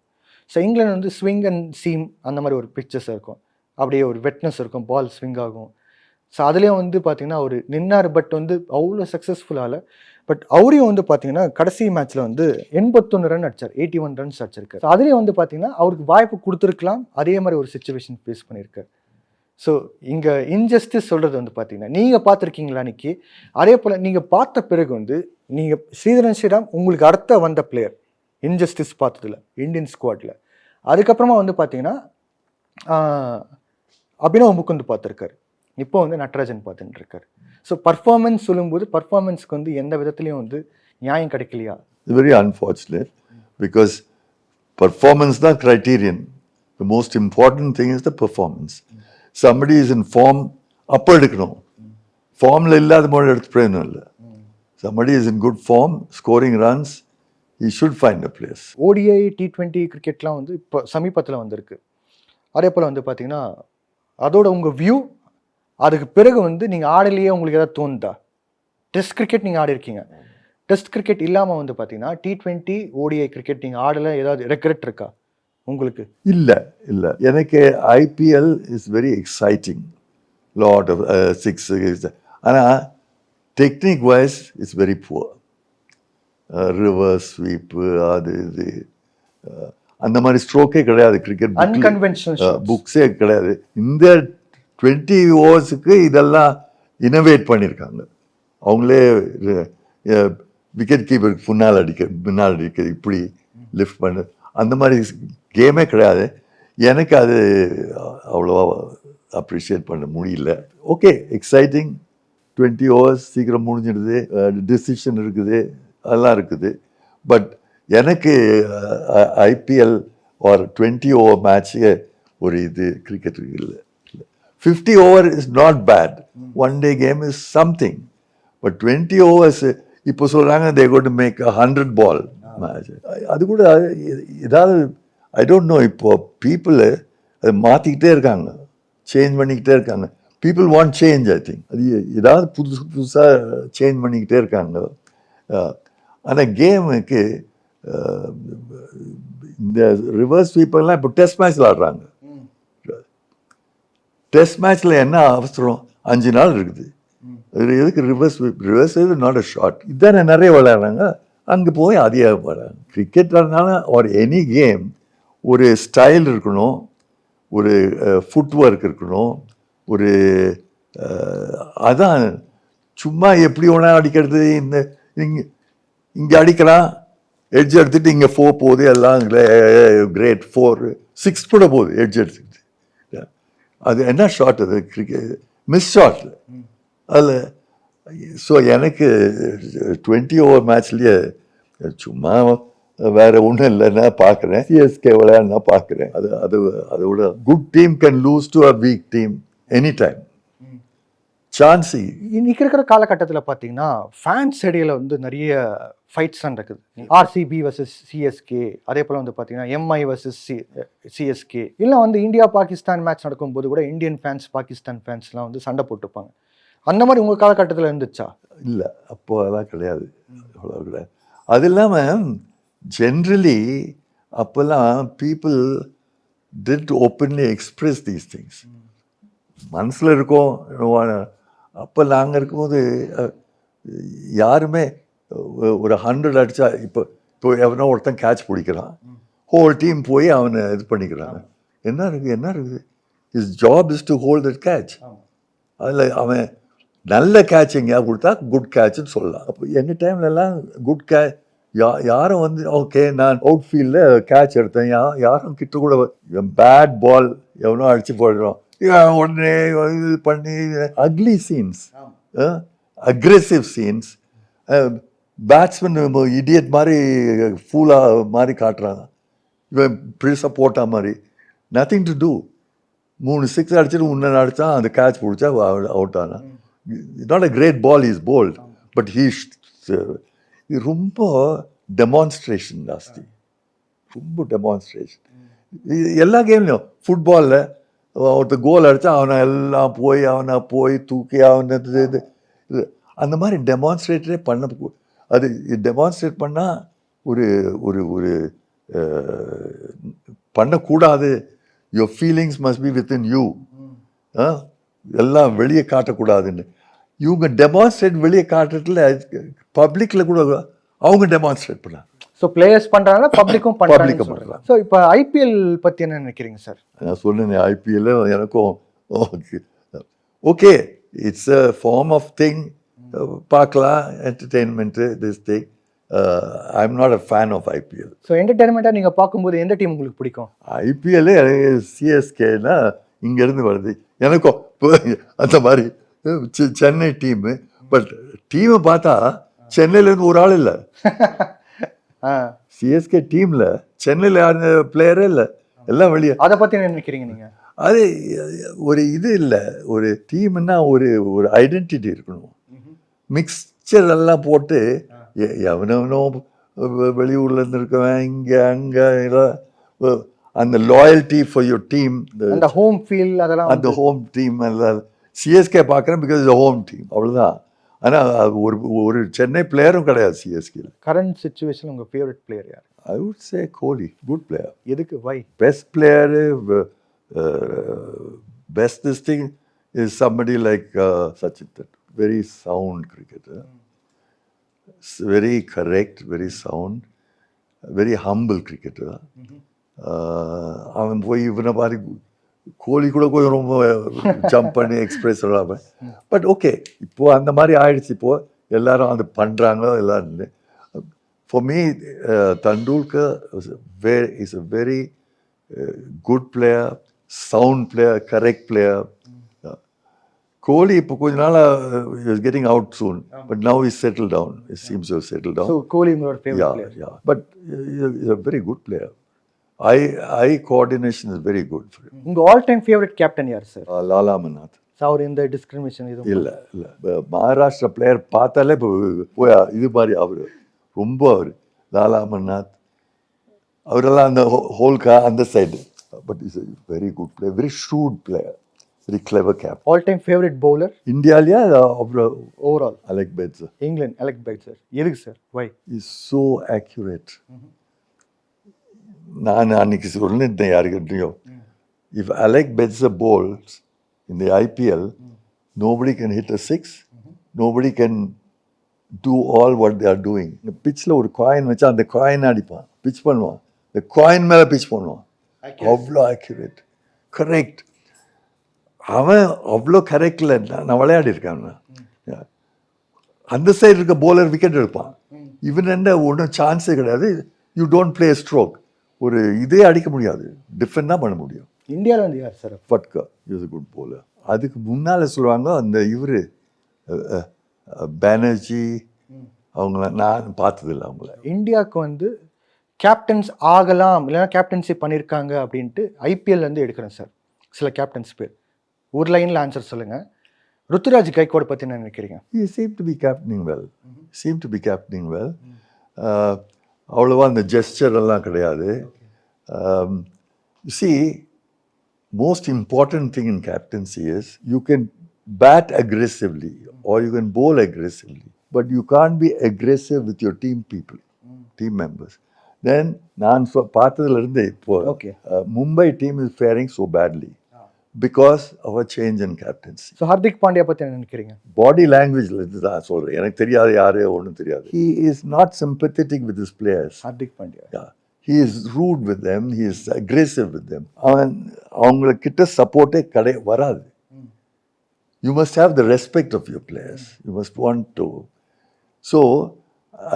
ஸோ இங்கிலாந்து வந்து ஸ்விங் அண்ட் சீம் அந்த மாதிரி ஒரு பிக்சர்ஸ் இருக்கும், அப்படியே ஒரு வெட்னஸ் இருக்கும், பால் ஸ்விங் ஆகும். ஸோ அதுலேயும் வந்து பார்த்தீங்கன்னா அவர் நின்னார், பட் வந்து அவ்வளோ சக்ஸஸ்ஃபுல்லால். பட் அவரையும் வந்து பார்த்தீங்கன்னா கடைசி மேட்ச்சில் வந்து 81 ரன் அடிச்சார், 81 ரன்ஸ் அடிச்சிருக்காரு. ஸோ அதுலேயும் வந்து பார்த்தீங்கன்னா அவருக்கு வாய்ப்பு கொடுத்துருக்கலாம், அதே மாதிரி ஒரு சுச்சுவேஷன் ஃபேஸ் பண்ணியிருக்காரு. ஸோ இங்கே இன்ஜஸ்டிஸ் சொல்கிறது வந்து பார்த்தீங்கன்னா நீங்கள் பார்த்துருக்கீங்களா அன்றைக்கி? அதே போல் நீங்கள் பார்த்த பிறகு வந்து நீங்கள் ஸ்ரீதரன் ஸ்ரீராம் உங்களுக்கு அடுத்த வந்த பிளேயர் இன்ஜஸ்டிஸ் பார்த்ததில்ல இந்தியன் ஸ்குவாடில். அதுக்கப்புறமா வந்து பார்த்தீங்கன்னா அபினவ் முகுந்த் பார்த்துருக்காரு, இப்போ வந்து நட்ராஜன் பார்த்துட்டு இருக்காரு. ஸோ பர்ஃபார்மன்ஸ் சொல்லும்போது பர்ஃபார்மன்ஸ்க்கு வந்து எந்த விதத்துலையும் வந்து நியாயம் கிடைக்கலையா? வெரி அன்ஃபார்ச்சுனேட், பிகாஸ் பர்ஃபார்மன்ஸ் தான் criterion. The most important thing is the performance. Somebody is in form, அப்போ எடுக்கணும். ஃபார்மில் இல்லாத போது எடுத்து பிரயோஜனம் இல்லை. Somebody is in good form, scoring runs, he should find a place. ODI T20 கிரிக்கெட்லாம் வந்து இப்போ சமீபத்தில் வந்திருக்கு. அதே போல் வந்து பார்த்தீங்கன்னா அதோட உங்கள் வியூ, அதுக்கு பிறகு வந்து நீங்கள் ஆடலையே உங்களுக்கு எதாவது தோணுதா? டெஸ்ட் கிரிக்கெட் நீங்கள் ஆடி இருக்கீங்க, டெஸ்ட் கிரிக்கெட் இல்லாமல் வந்து பார்த்தீங்கன்னா T20 ODI கிரிக்கெட் நீங்கள் ஆடலை, ஏதாவது ரெக்ரெட் இருக்கா உங்களுக்கு? இல்லை இல்லை, எனக்கு IPL is very exciting, lot of six. ஆனால் technique wise it's very poor. Reverse sweep அது இது அந்த மாதிரி ஸ்ட்ரோக்கே கிடையாது கிரிக்கெட் அன்கன்வென்ஷனல் புக்ஸே கிடையாது. இந்த 20 ஓவர்ஸுக்கு இதெல்லாம் இனோவேட் பண்ணியிருக்காங்க. அவங்களே விக்கெட் கீப்பருக்கு முன்னால் அடிக்க இப்படி லிஃப்ட் பண்ணு, அந்த மாதிரி கேமே கிடையாது. எனக்கு அது அவ்வளோவா அப்ரிஷியேட் பண்ண முடியல. ஓகே, எக்ஸைட்டிங், 20 ஓவர்ஸ் சீக்கிரம் முடிஞ்சிடுது, டிசிஷன் இருக்குது, அதெல்லாம் இருக்குது. பட் எனக்கு ஐபிஎல் ஒரு 20 ஓவர் மேட்ச்சு ஒரு இது கிரிக்கெட் இல்லை. 50 over is not bad, one day game is something. But 20 overs இப்போ சொல்கிறாங்க they got to make 100 ball match. அது கூட ஏதாவது ஐ டோன்ட் நோ, இப்போ பீப்புள் அதை மாற்றிக்கிட்டே இருக்காங்க, சேஞ்ச் பண்ணிக்கிட்டே இருக்காங்க. People want change. I think அது ஏதாவது புதுசாக சேஞ்ச் பண்ணிக்கிட்டே இருக்காங்க. ஆனால் கேமுக்கு இந்த ரிவர்ஸ் ஸ்வீப்பர்லாம் இப்போ டெஸ்ட் மேட்ச்சில் ஆடுறாங்க. டெஸ்ட் மேட்ச்சில் என்ன அவசரம், 5 நாள் இருக்குது, எதுக்கு reverse sweep? Reverse sweep not a short. இதுதானே நிறைய விளையாடுறாங்க, அங்கே போய் அதையே விளையாடுறாங்க. கிரிக்கெட்னால ஒரு எனி கேம் ஒரு ஸ்டைல் இருக்கணும், ஒரு ஃபுட் ஒர்க் இருக்கணும், ஒரு அதான் சும்மா எப்படி வேணா அடிக்கிறது. இங்கே அடிக்கலாம், எட்ஜ் எடுத்துட்டு இங்கே 4 போகுது, எல்லாம் கிரேட் 4 6 கூட போகுது எட்ஜ் எடுத்துக்கிட்டு. அது என்ன ஷாட் அது, கிரிக்கெட் மிஸ் ஷாட் அதில். ஸோ எனக்கு 20 ஓவர் மேட்ச்லேயே சும்மா வேற ஒன்றும் இல்லைன்னா பார்க்குறேன், சிஎஸ்கே விளையாடுனா பார்க்குறேன். அதோட good team can loose to a week team any time. Chance இன்னைக்கு இருக்கிற காலகட்டத்தில் பார்த்தீங்கன்னா ஃபேன்ஸ் இடையில வந்து நிறைய ஃபைட்ஸ் நடக்குது. ஆர்சிபி வர்சஸ் சிஎஸ்கே, அதே போல் வந்து பார்த்தீங்கன்னா எம்ஐ வர்சஸ் சிஎஸ்கே, இல்லை வந்து இந்தியா பாகிஸ்தான் மேட்ச் நடக்கும்போது கூட இந்தியன் ஃபேன்ஸ் பாகிஸ்தான் ஃபேன்ஸ்லாம் வந்து சண்டை போட்டுப்பாங்க. அந்த மாதிரி உங்கள் காலகட்டத்தில் இருந்துச்சா? இல்லை, அப்போ அதெல்லாம் கிடையாது, அவ்வளோ கிடையாது. அது இல்லாமல் ஜென்ரலி அப்போல்லாம் people did openly express these things. மனசில் இருக்கோம். அப்போ நாங்கள் இருக்கும்போது யாருமே ஒரு 100 அடித்தா, இப்போ எவனோ ஒருத்தன் கேட்ச் பிடிக்கிறான், ஹோல் டீம் போய் அவனை இது பண்ணிக்கிறாங்க. என்ன இருக்குது, is job is to hold that catch. அதில் அவன் நல்ல கேட்ச் எங்கேயாவது கொடுத்தா குட் கேட்ச்னு சொல்லலாம். அப்போ எங்கள் டைம்லலாம் குட் கேட்ச் யாரும் வந்து ஓகே நான் அவுட் ஃபீல்டில் கேட்ச் எடுத்தேன், யாரும் கிட்ட கூட பேட் பால் எவனோ அடித்து போடுறோம் உடனே இது பண்ணி ugly scenes, aggressive scenes, batsman idiot மாதிரி ஃபூலாக மாதிரி காட்டுறாங்க, இவன் ப்ரிஸாக போட்டா மாதிரி. Nothing to two. 3 6 அடிச்சுட்டு முன்ன அடித்தா அந்த கேட்ச் பிடிச்சா அவுட் ஆனா. Not a great ball is bowled, but ரொம்ப டெமான்ஸ்ட்ரேஷன் ஜாஸ்தி, ரொம்ப டெமான்ஸ்ட்ரேஷன். எல்லா கேம்லையும் ஃபுட்பாலில் ஒருத்தர் கோல் அடித்தா அவனை போய் தூக்கி அவனை இது அந்த மாதிரி டெமான்ஸ்ட்ரேட்டரே பண்ண. அது டெமான்ஸ்ட்ரேட் பண்ணால் ஒரு ஒரு ஒரு பண்ணக்கூடாது. Your feelings must be within you. எல்லாம் வெளியே காட்டக்கூடாதுன்னு இவங்க டெமான்ஸ்ட்ரேட் வெளியே காட்டுறதுல பப்ளிக்கில் கூட அவங்க டெமான்ஸ்ட்ரேட் பண்ணாங்க. ஸோ பிளேயர்ஸ் பண்ணுறாங்க, பப்ளிக்கும் பண்ணுறாங்க. ஸோ இப்போ ஐபிஎல் பற்றி என்ன நினைக்கிறீங்க சார்? நான் சொன்னேன், ஐபிஎல் எனக்கும் okay, it's a form of thing, பார்க்கலாம், entertainment, this thing. I am not a fan of IPL. So என்டர்டெயின்மெண்ட்டாக நீங்கள் பார்க்கும்போது எந்த டீம் உங்களுக்கு பிடிக்கும்? ஐபிஎல் சிஎஸ்கேனா இங்கேருந்து வருது எனக்கும் அந்த மாதிரி சென்னை டீமு. பட் டீமை பார்த்தா சென்னையிலேருந்து ஒரு ஆள் இல்லை. சிஎஸ்கே டீம்ல சென்னையில் யாரு பிளேயரே இல்லை, எல்லாம் வெளியே. அதை பற்றி என்ன நினைக்கிறீங்க நீங்கள்? அது ஒரு இது இல்லை, ஒரு டீம்னா ஒரு ஒரு ஐடென்டிட்டி இருக்கணும். மிக்சர் எல்லாம் போட்டு எவனோ வெளியூர்ல இருந்து இருக்கவன் இங்கே அங்கே அந்த லாயல்ட்டி ஃபார் யுவர் டீம், அந்த ஹோம் ஃபீல், அதெல்லாம் அந்த ஹோம் டீம் எல்லாம். சிஎஸ்கே பார்க்குறேன் பிகாஸ் இஸ் ஹோம் டீம், அவ்வளோதான். ஆனால் ஒரு சென்னை பிளேயரும் கிடையாது சிஎஸ்கேல. கரண்ட் சிச்சுவேஷன் உங்கள் ஃபேவரட் பிளேயர் யார்? I would say Kohli, good player. எதுக்கு, why? Best player, best this thing is somebody like Sachin Tendulkar. Very sound cricketer, very correct, very sound, very humble cricketer. அவன் போய் இவனை மாதிரி கோலி கூட போய் ரொம்ப ஜம்ப் பண்ணி எக்ஸ்பிரஸ் சொல்லாமல். பட் ஓகே, இப்போது அந்த மாதிரி ஆயிடுச்சு. இப்போது எல்லாரும் அது பண்ணுறாங்க எல்லாரும். For me Tendulkar is a very good player, sound player, correct player. Kohli இப்போ கொஞ்ச நாளாக is getting out soon, but now is settle down. It seems to settle down. So Kohli உங்களோட favourite player? Yeah, but is a very good player. Eye coordination is very good for him. உங்க all time favourite captain யார் sir? Lala Amarnath. அவர் இந்த discrimination எதுவும் இல்லை. Maharashtra player பார்த்தாலே போய் இது மாதிரி அவர் ரொம்ப லாலா அமர்நாத் அவரெல்லாம் அந்த ஹோல்கா அந்த side. But is a very good player, very shrewd player, very clever captain. All time favourite bowler இந்தியாலயா overall? Alec Bedser. England Alec Bedser. எதுக்கு sir, why? Is so accurate. நான் அன்னைக்கு சொல்லிட்டேன் யாருக்கிட்டையும், if Alec Bedser bowls in the IPL, nobody can hit a 6, nobody can do all what they are doing. இந்த பிச்சில் ஒரு coin வச்சா அந்த காயின் அடிப்பான், பிச் பண்ணுவான், இந்த காயின் மேலே பிச் பண்ணுவான். அவ்வளோ ஆக்யூரேட், கரெக்ட். அவன் அவ்வளோ கரெக்டில் நான் விளையாடி இருக்கேன். அந்த சைடு இருக்க போலர் விக்கெட் எடுப்பான். இவன் என்ன ஒன்றும் சான்ஸே கிடையாது. You don't play stroke. ஒரு இதே அடிக்க முடியாது, டிஃபெண்ட் தான் பண்ண முடியும். இந்தியாவில் வந்து யார் sir? Phadkar is good bowler. அதுக்கு முன்னால் சொல்லுவாங்க அந்த இவர் பானர்ஜி, அவங்கள நான் பார்த்ததில்லை. அவங்கள இந்தியாவுக்கு வந்து கேப்டன்ஸ் ஆகலாம் இல்லைன்னா கேப்டன்சி பண்ணியிருக்காங்க அப்படின்ட்டு ஐபிஎல் வந்து எடுக்கிறேன் சார். சில கேப்டன்ஸ் பேர் ஒரு லைனில் ஆன்சர் சொல்லுங்கள். ருத்துராஜ் கைக்வாட் பற்றி என்ன நினைக்கிறீங்க? He seemed to be captaining well. Seemed to be captaining well. அவ்வளோவா அந்த ஜெஸ்டர் எல்லாம் கிடையாது. See, most important thing in captaincy is you can bat aggressively or you can bowl aggressively, but you can't be aggressive with your team people, team members. Then நான் பார்த்ததுலேருந்து இப்போ Mumbai team is faring so badly because of a change in captaincy. So Hardik Pandya பற்றி என்ன நினைக்கிறீங்க? பாடி லாங்குவேஜில் இருந்து தான் சொல்கிறேன். எனக்கு தெரியாது, யாரே ஒன்றும் தெரியாது. He is not sympathetic with his players. Hardik Pandya. Yeah. He is rude with them. He is aggressive with them. அவங்கக்கிட்ட சப்போர்ட்டே வராது. You must have the respect of your players. You must want to. So,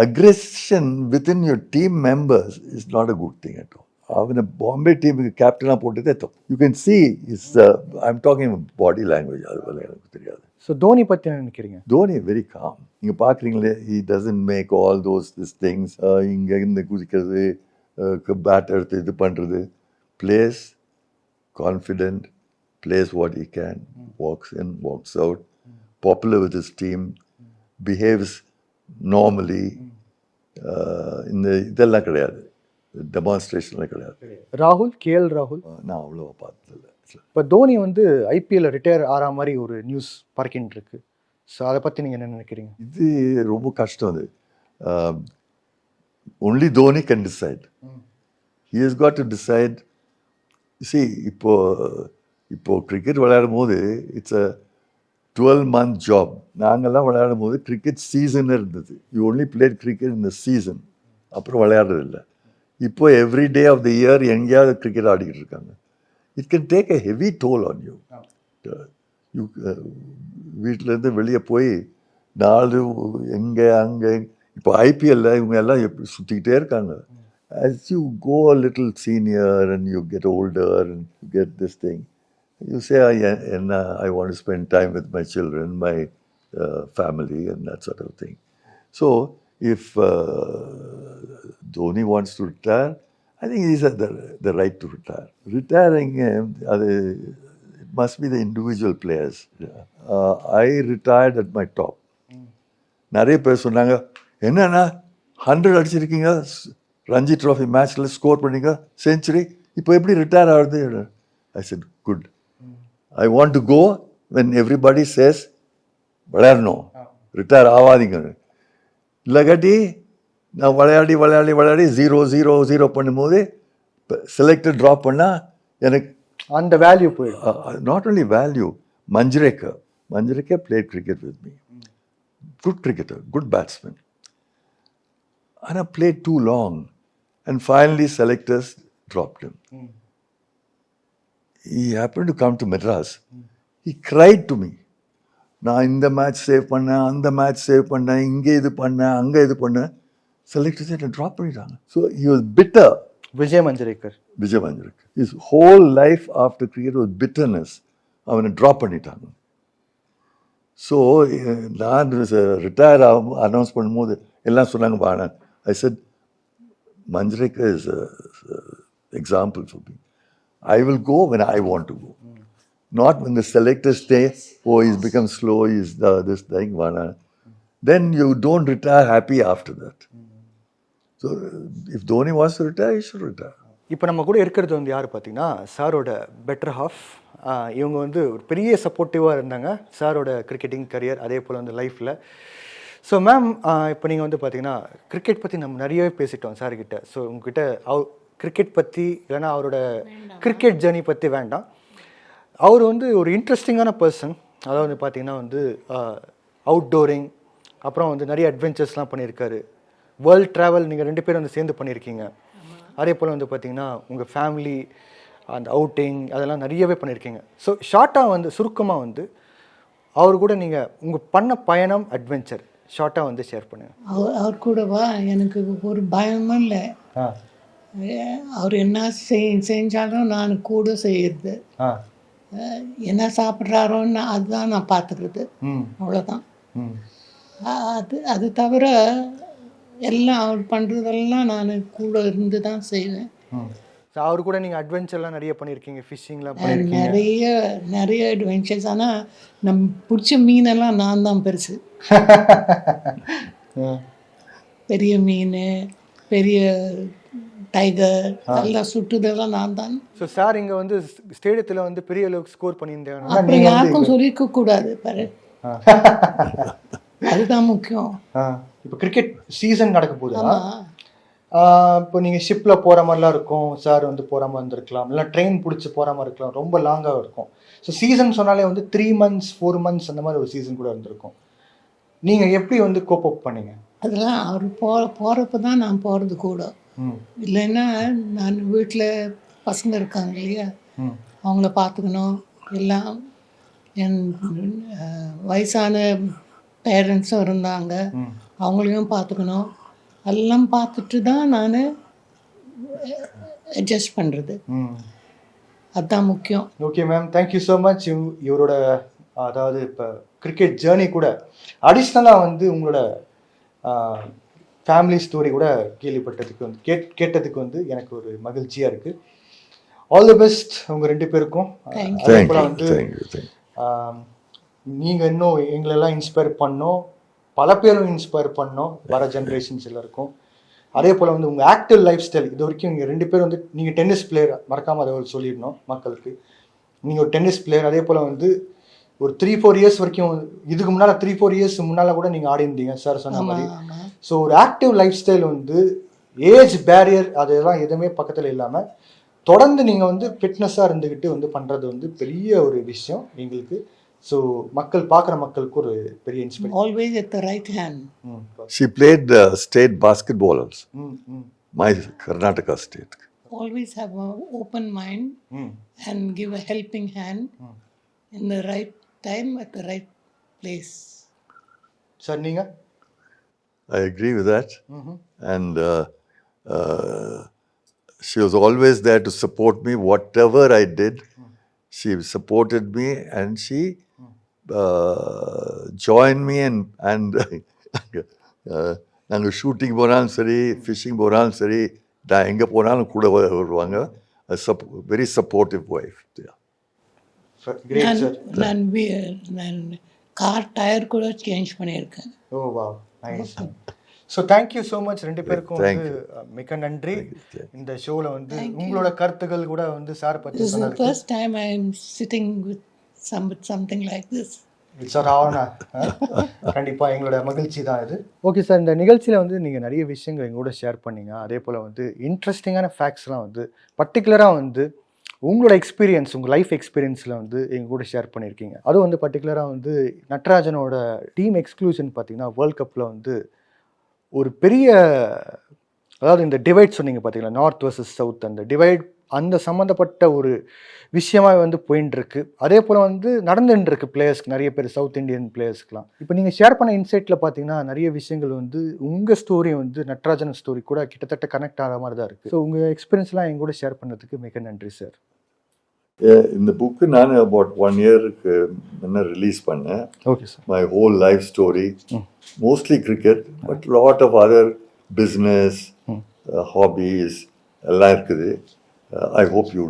aggression within your team members is not a good thing at all. அவனை பாம்பே டீமுக்கு கேப்டனாக போட்டதே தப்பு. You can see is I'm talking body language. அது போல எனக்கு தெரியாது. So Dhoni பற்றி என்ன நினைக்கிறீங்க? Dhoni very calm. நீங்கள் பார்க்குறீங்களே, he doesn't make all this things. இங்கே இருந்து குதிக்கிறது, பேட் எடுத்து இது பண்ணுறது. Plays confident, plays what he can, walks in walks out, popular with his team, behaves normally. இந்த இதெல்லாம் கிடையாது, டெமான்ஸ்ட்ரேஷன்லாம் கிடையாது. ராகுல், கேஎல் ராகுல் நான் அவ்வளோவா பார்த்ததில்ல. இப்போ தோனி வந்து ஐபிஎல்ல ரிட்டையர் ஆகிற மாதிரி ஒரு நியூஸ் பறக்கின்னு இருக்கு. ஸோ அதை பற்றி நீங்கள் என்ன நினைக்கிறீங்க? இது ரொம்ப கஷ்டம். அது only Dhoni can decide. He has got to decide. See, இப்போ கிரிக்கெட் விளையாடும் போது இட்ஸ் அ 12-month ஜாப். நாங்கள்லாம் விளையாடும் போது கிரிக்கெட் சீசன் இருந்தது. யூ ஒன்லி பிளேட் கிரிக்கெட் இந்த சீசன், அப்புறம் விளையாடுறதில்லை. இப்போ every day of the year எங்கேயாவது கிரிக்கெட் ஆடிக்கிட்டு இருக்காங்க. It can take a heavy toll on you. You வீட்டிலேருந்து வெளியே போய் நாலு எங்கே அங்கே. இப்போ ஐபிஎல்ல இவங்க எல்லாம் எப்படி சுற்றிக்கிட்டே இருக்காங்க. as you go a little senior and you get older and you get this thing, you say, I want to spend time with my children, my family and that sort of thing. So, if Dhoni wants to retire, I think he's at the right to retire. Retiring, it must be the individual players. I retired at my top. நிறைய பேர் சொன்னாங்க, என்னன்னா 100 அடிச்சிருக்கீங்க, Ranji trophy மேட்ச்சில் score பண்ணீங்க, century, இப்போ எப்படி retire ஆகுது? I said, good. I want to go when everybody says, விளையாடணும், ரிட்டையர் ஆகாதீங்க. இல்லைகாட்டி நான் விளையாடி 0-0 பண்ணும்போது செலக்டட் ட்ராப் பண்ணால் எனக்கு அந்த வேல்யூ போயிடும். Not only value, Manjrekar played cricket with me. Good cricketer, good batsman. And I played too long. And finally selectors dropped him. He happened to come to Madras. He cried to me. நான் இந்த match save பண்ணேன், அந்த match save பண்ணேன், இங்கே இது பண்ணேன், அங்கே இது பண்ணேன். செலக்டர்ஸ் என்னை ட்ராப் பண்ணிட்டாங்க. So he was bitter. Vijay Manjrekar. His whole life after cricket was bitterness. அவனை ட்ராப் பண்ணிட்டாங்க. ஸோ நான் ரிட்டையர் அனௌன்ஸ் பண்ணும்போது எல்லாம் சொன்னாங்க வாங்க. I said, Manjrekar is an example for me. I will go when I want to go. Not when the selectors say, oh, he's become slow, he's this thing, vana. Then you don't retire happy after that. So, if Dhoni wants to retire, he should retire. இப்போ நம்ம கூட இருக்கிறது வந்து யார் பார்த்தீங்கன்னா சாரோட better half. இவங்க வந்து ஒரு பெரிய சப்போர்ட்டிவாக இருந்தாங்க சாரோட கிரிக்கெட்டிங் கரியர், அதே போல் வந்து லைஃப்பில். ஸோ மேம், இப்போ நீங்கள் வந்து பார்த்தீங்கன்னா கிரிக்கெட் பற்றி நம்ம நிறையவே பேசிட்டோம் சார்கிட்ட. ஸோ உங்ககிட்ட கிரிக்கெட் பற்றி இல்லைன்னா அவரோட கிரிக்கெட் ஜேர்னி பற்றி வேண்டாம். அவர் வந்து ஒரு இன்ட்ரெஸ்டிங்கான பர்சன். அதாவது வந்து பார்த்தீங்கன்னா வந்து அவுட்டோரிங், அப்புறம் வந்து நிறைய அட்வென்ச்சர்ஸ்லாம் பண்ணியிருக்காரு. வேர்ல்ட் ட்ராவல் நீங்கள் 2 பேரும் வந்து சேர்ந்து பண்ணியிருக்கீங்க. அதே போல் வந்து பார்த்தீங்கன்னா உங்கள் ஃபேமிலி, அந்த அவுட்டிங் அதெல்லாம் நிறையவே பண்ணியிருக்கீங்க. ஸோ ஷார்ட்டாக வந்து சுருக்கமாக வந்து அவர் கூட நீங்கள் உங்கள் பண்ண பயணம் அட்வென்ச்சர் ஷார்ட்டாக வந்து ஷேர் பண்ணுங்கள். அவர் கூடவா எனக்கு ஒரு பயமும் இல்லை. அவர் என்ன செஞ்சாலும் நான் கூட செய்யறது, என்ன சாப்பிட்றாரோன்னு அதுதான் நான் பார்த்துக்கிறது, அவ்வளோதான். அது தவிர எல்லாம் அவர் பண்ணுறதெல்லாம் நான் கூட இருந்து தான் செய்வேன். அவர் கூட நீங்கள் அட்வென்ச்சர்லாம் நிறைய பண்ணியிருக்கீங்க, ஃபிஷ்ஷிங்லாம் பண்ணியிருக்கீங்க. நிறைய அட்வென்ச்சர்ஸ். ஆனால் நம்ம பிடிச்ச மீனெல்லாம் நான் தான் பெருசு. பெரிய மீன், பெரிய டைகர் எல்லாம் சுட்டுதெல்லாம் நான் தான். ஸோ சார் இங்கே வந்து ஸ்டேடியத்தில் வந்து பெரிய அளவுக்கு ஸ்கோர் பண்ணியிருந்தாங்க. அப்புறம் யாருக்கும் சொல்லிக்க கூடாது பாரு, அதுதான் முக்கியம். இப்போ கிரிக்கெட் சீசன் நடக்க போகுதுன்னா இப்போ நீங்கள் ஷிப்பில் போகிற மாதிரிலாம் இருக்கும், சார் வந்து போகிற மாதிரி இருந்திருக்கலாம், இல்லை ட்ரெயின் பிடிச்சி போகிற மாதிரி இருக்கலாம், ரொம்ப லாங்காக இருக்கும். ஸோ சீசன் சொன்னாலே வந்து 3 months 4 months அந்த மாதிரி ஒரு சீசன் கூட இருந்திருக்கும். நீங்கள் எப்படி வந்து கோப் அப் பண்ணீங்க? அதெல்லாம் அவர் போகிறப்ப தான் நான் போகிறது கூட. இல்லைன்னா நான் வீட்டில் பசங்க இருக்காங்க இல்லையா, அவங்கள பார்த்துக்கணும். எல்லாம் என் வயசான பேரண்ட்ஸும் இருந்தாங்க, அவங்களையும் பார்த்துக்கணும். எல்லாம் பார்த்துட்டு தான் நான் அட்ஜஸ்ட் பண்ணுறது, அதுதான் முக்கியம். Okay ma'am, thank you so much. இவரோட அதாவது இப்போ கிரிக்கெட் ஜேர்னி கூட அடிஷ்னலாக வந்து உங்களோட ஃபேமிலி ஸ்டோரி கூட கேள்விப்பட்டதுக்கு வந்து கேட்டதுக்கு வந்து எனக்கு ஒரு மகிழ்ச்சியாக இருக்குது. ஆல் தி பெஸ்ட் உங்கள் 2 பேருக்கும். அதே போல் வந்து நீங்கள் இன்னும் எங்களெல்லாம் இன்ஸ்பயர் பண்ணோம், பல பேரும் இன்ஸ்பயர் பண்ணோம், வர ஜென்ரேஷன்ஸ் எல்லாருக்கும். அதே போல் வந்து உங்கள் ஆக்டிவ் லைஃப் ஸ்டைல் இது வரைக்கும் இங்கே 2 பேர் வந்து நீங்கள் டென்னிஸ் பிளேயர், மறக்காமல் அதை சொல்லிடணும் மக்களுக்கு. நீங்கள் ஒரு டென்னிஸ் பிளேயர், அதே போல் வந்து ஒரு 3-4 years வரைக்கும், இதுக்கு முன்னால் 3-4 years முன்னால் கூட நீங்கள் ஆடி இருந்தீங்க சார் சொன்ன மாதிரி. ஸோ ஒரு ஆக்டிவ் லைஃப் ஸ்டைல் வந்து ஏஜ் பேரியர் அதெல்லாம் எதுவுமே பக்கத்தில் இல்லாமல் தொடர்ந்து நீங்கள் வந்து ஃபிட்னஸாக இருந்துக்கிட்டு வந்து பண்ணுறது வந்து பெரிய ஒரு விஷயம் எங்களுக்கு. ஸோ மக்கள் பார்க்குற மக்களுக்கு ஒரு பெரிய inspiration. Always at the right hand. She played state basketball also. My Karnataka state. Always have an open mind and give a helping hand in the right time at the right place. Sir நீங்கள்? I agree with that. And she was always there to support me, whatever I did. She supported me and she joined me and நாங்கள் shooting போனாலும் சரி, phishing போனாலும் சரி, நான் எங்கே போனாலும் கூட வருவாங்க. Very supportive wife. நான் கார் டயர் கூட சேஞ்ச் பண்ணியிருக்கேன். ஓ wow, nice. So thank you so much 2 பேருக்கும் வந்து மிக்க நன்றி. இந்த ஷோவில் வந்து உங்களோட கருத்துக்கள் கூட வந்து சார் பற்றி சொன்னது. First time I am sitting with something like this. Sir ஆவணா கண்டிப்பாக எங்களோட மகிழ்ச்சி தான் இது. ஓகே சார், இந்த நிகழ்ச்சியில் வந்து நீங்கள் நிறைய விஷயங்கள் எங்களோட ஷேர் பண்ணீங்க. அதே போல் வந்து இன்ட்ரெஸ்டிங்கான ஃபேக்ட்ஸ்லாம் வந்து பர்டிகுலராக வந்து உங்களோட எக்ஸ்பீரியன்ஸ், உங்கள் லைஃப் எக்ஸ்பீரியன்ஸில் வந்து எங்கள் கூட ஷேர் பண்ணியிருக்கீங்க. அதுவும் வந்து பர்டிகுலராக வந்து நட்ராஜனோட டீம் எக்ஸ்க்ளூஷன் பார்த்தீங்கன்னா வேர்ல்ட் கப்பில் வந்து ஒரு பெரிய, அதாவது இந்த டிவைட் சொன்னீங்க பார்த்தீங்களா, நார்த் வர்சஸ் சவுத், அந்த டிவைட் அந்த சம்மந்தப்பட்ட ஒரு விஷயமாக வந்து போயின்னு இருக்கு. அதே போல் வந்து நடந்துட்டு இருக்கு பிளேயர்ஸ்க்கு, நிறைய பேர் சவுத் இந்தியன் பிளேயர்ஸ்க்குலாம். இப்போ நீங்கள் ஷேர் பண்ண இன்சைட்டில் பார்த்தீங்கன்னா நிறைய விஷயங்கள் வந்து உங்கள் ஸ்டோரி வந்து நட்ராஜன் ஸ்டோரி கூட கிட்டத்தட்ட கனெக்ட் ஆகிற மாதிரி தான் இருக்குது. ஸோ உங்கள் எக்ஸ்பீரியன்ஸ்லாம் எங்க கூட ஷேர் பண்ணதுக்கு மிக நன்றி சார். இந்த புக்கு நான் அபவுட் 1 yearக்கு முன்ன ரிலீஸ் பண்ணேன். Okay sir. My whole life story, mostly cricket, but lot of other business, hobbies எல்லாம் இருக்குது. I hope you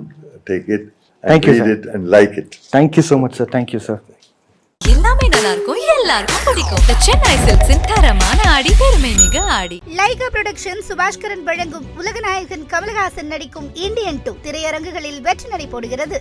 take it and read it and like it. Thank you so much sir. Thank you sir. எல்லாமே நல்லா இருக்கும், எல்லாருக்கும் பிடிக்கும். The Chennai Silks தரமான ஆடி, பெருமை மிக ஆடி. லைகா புரொடக்ஷன் சுபாஷ்கரன் வழங்கும் உலகநாயகன் கமலஹாசன் நடிக்கும் இந்தியன் 2 திரையரங்குகளில் வெற்றி நடை போடுகிறது.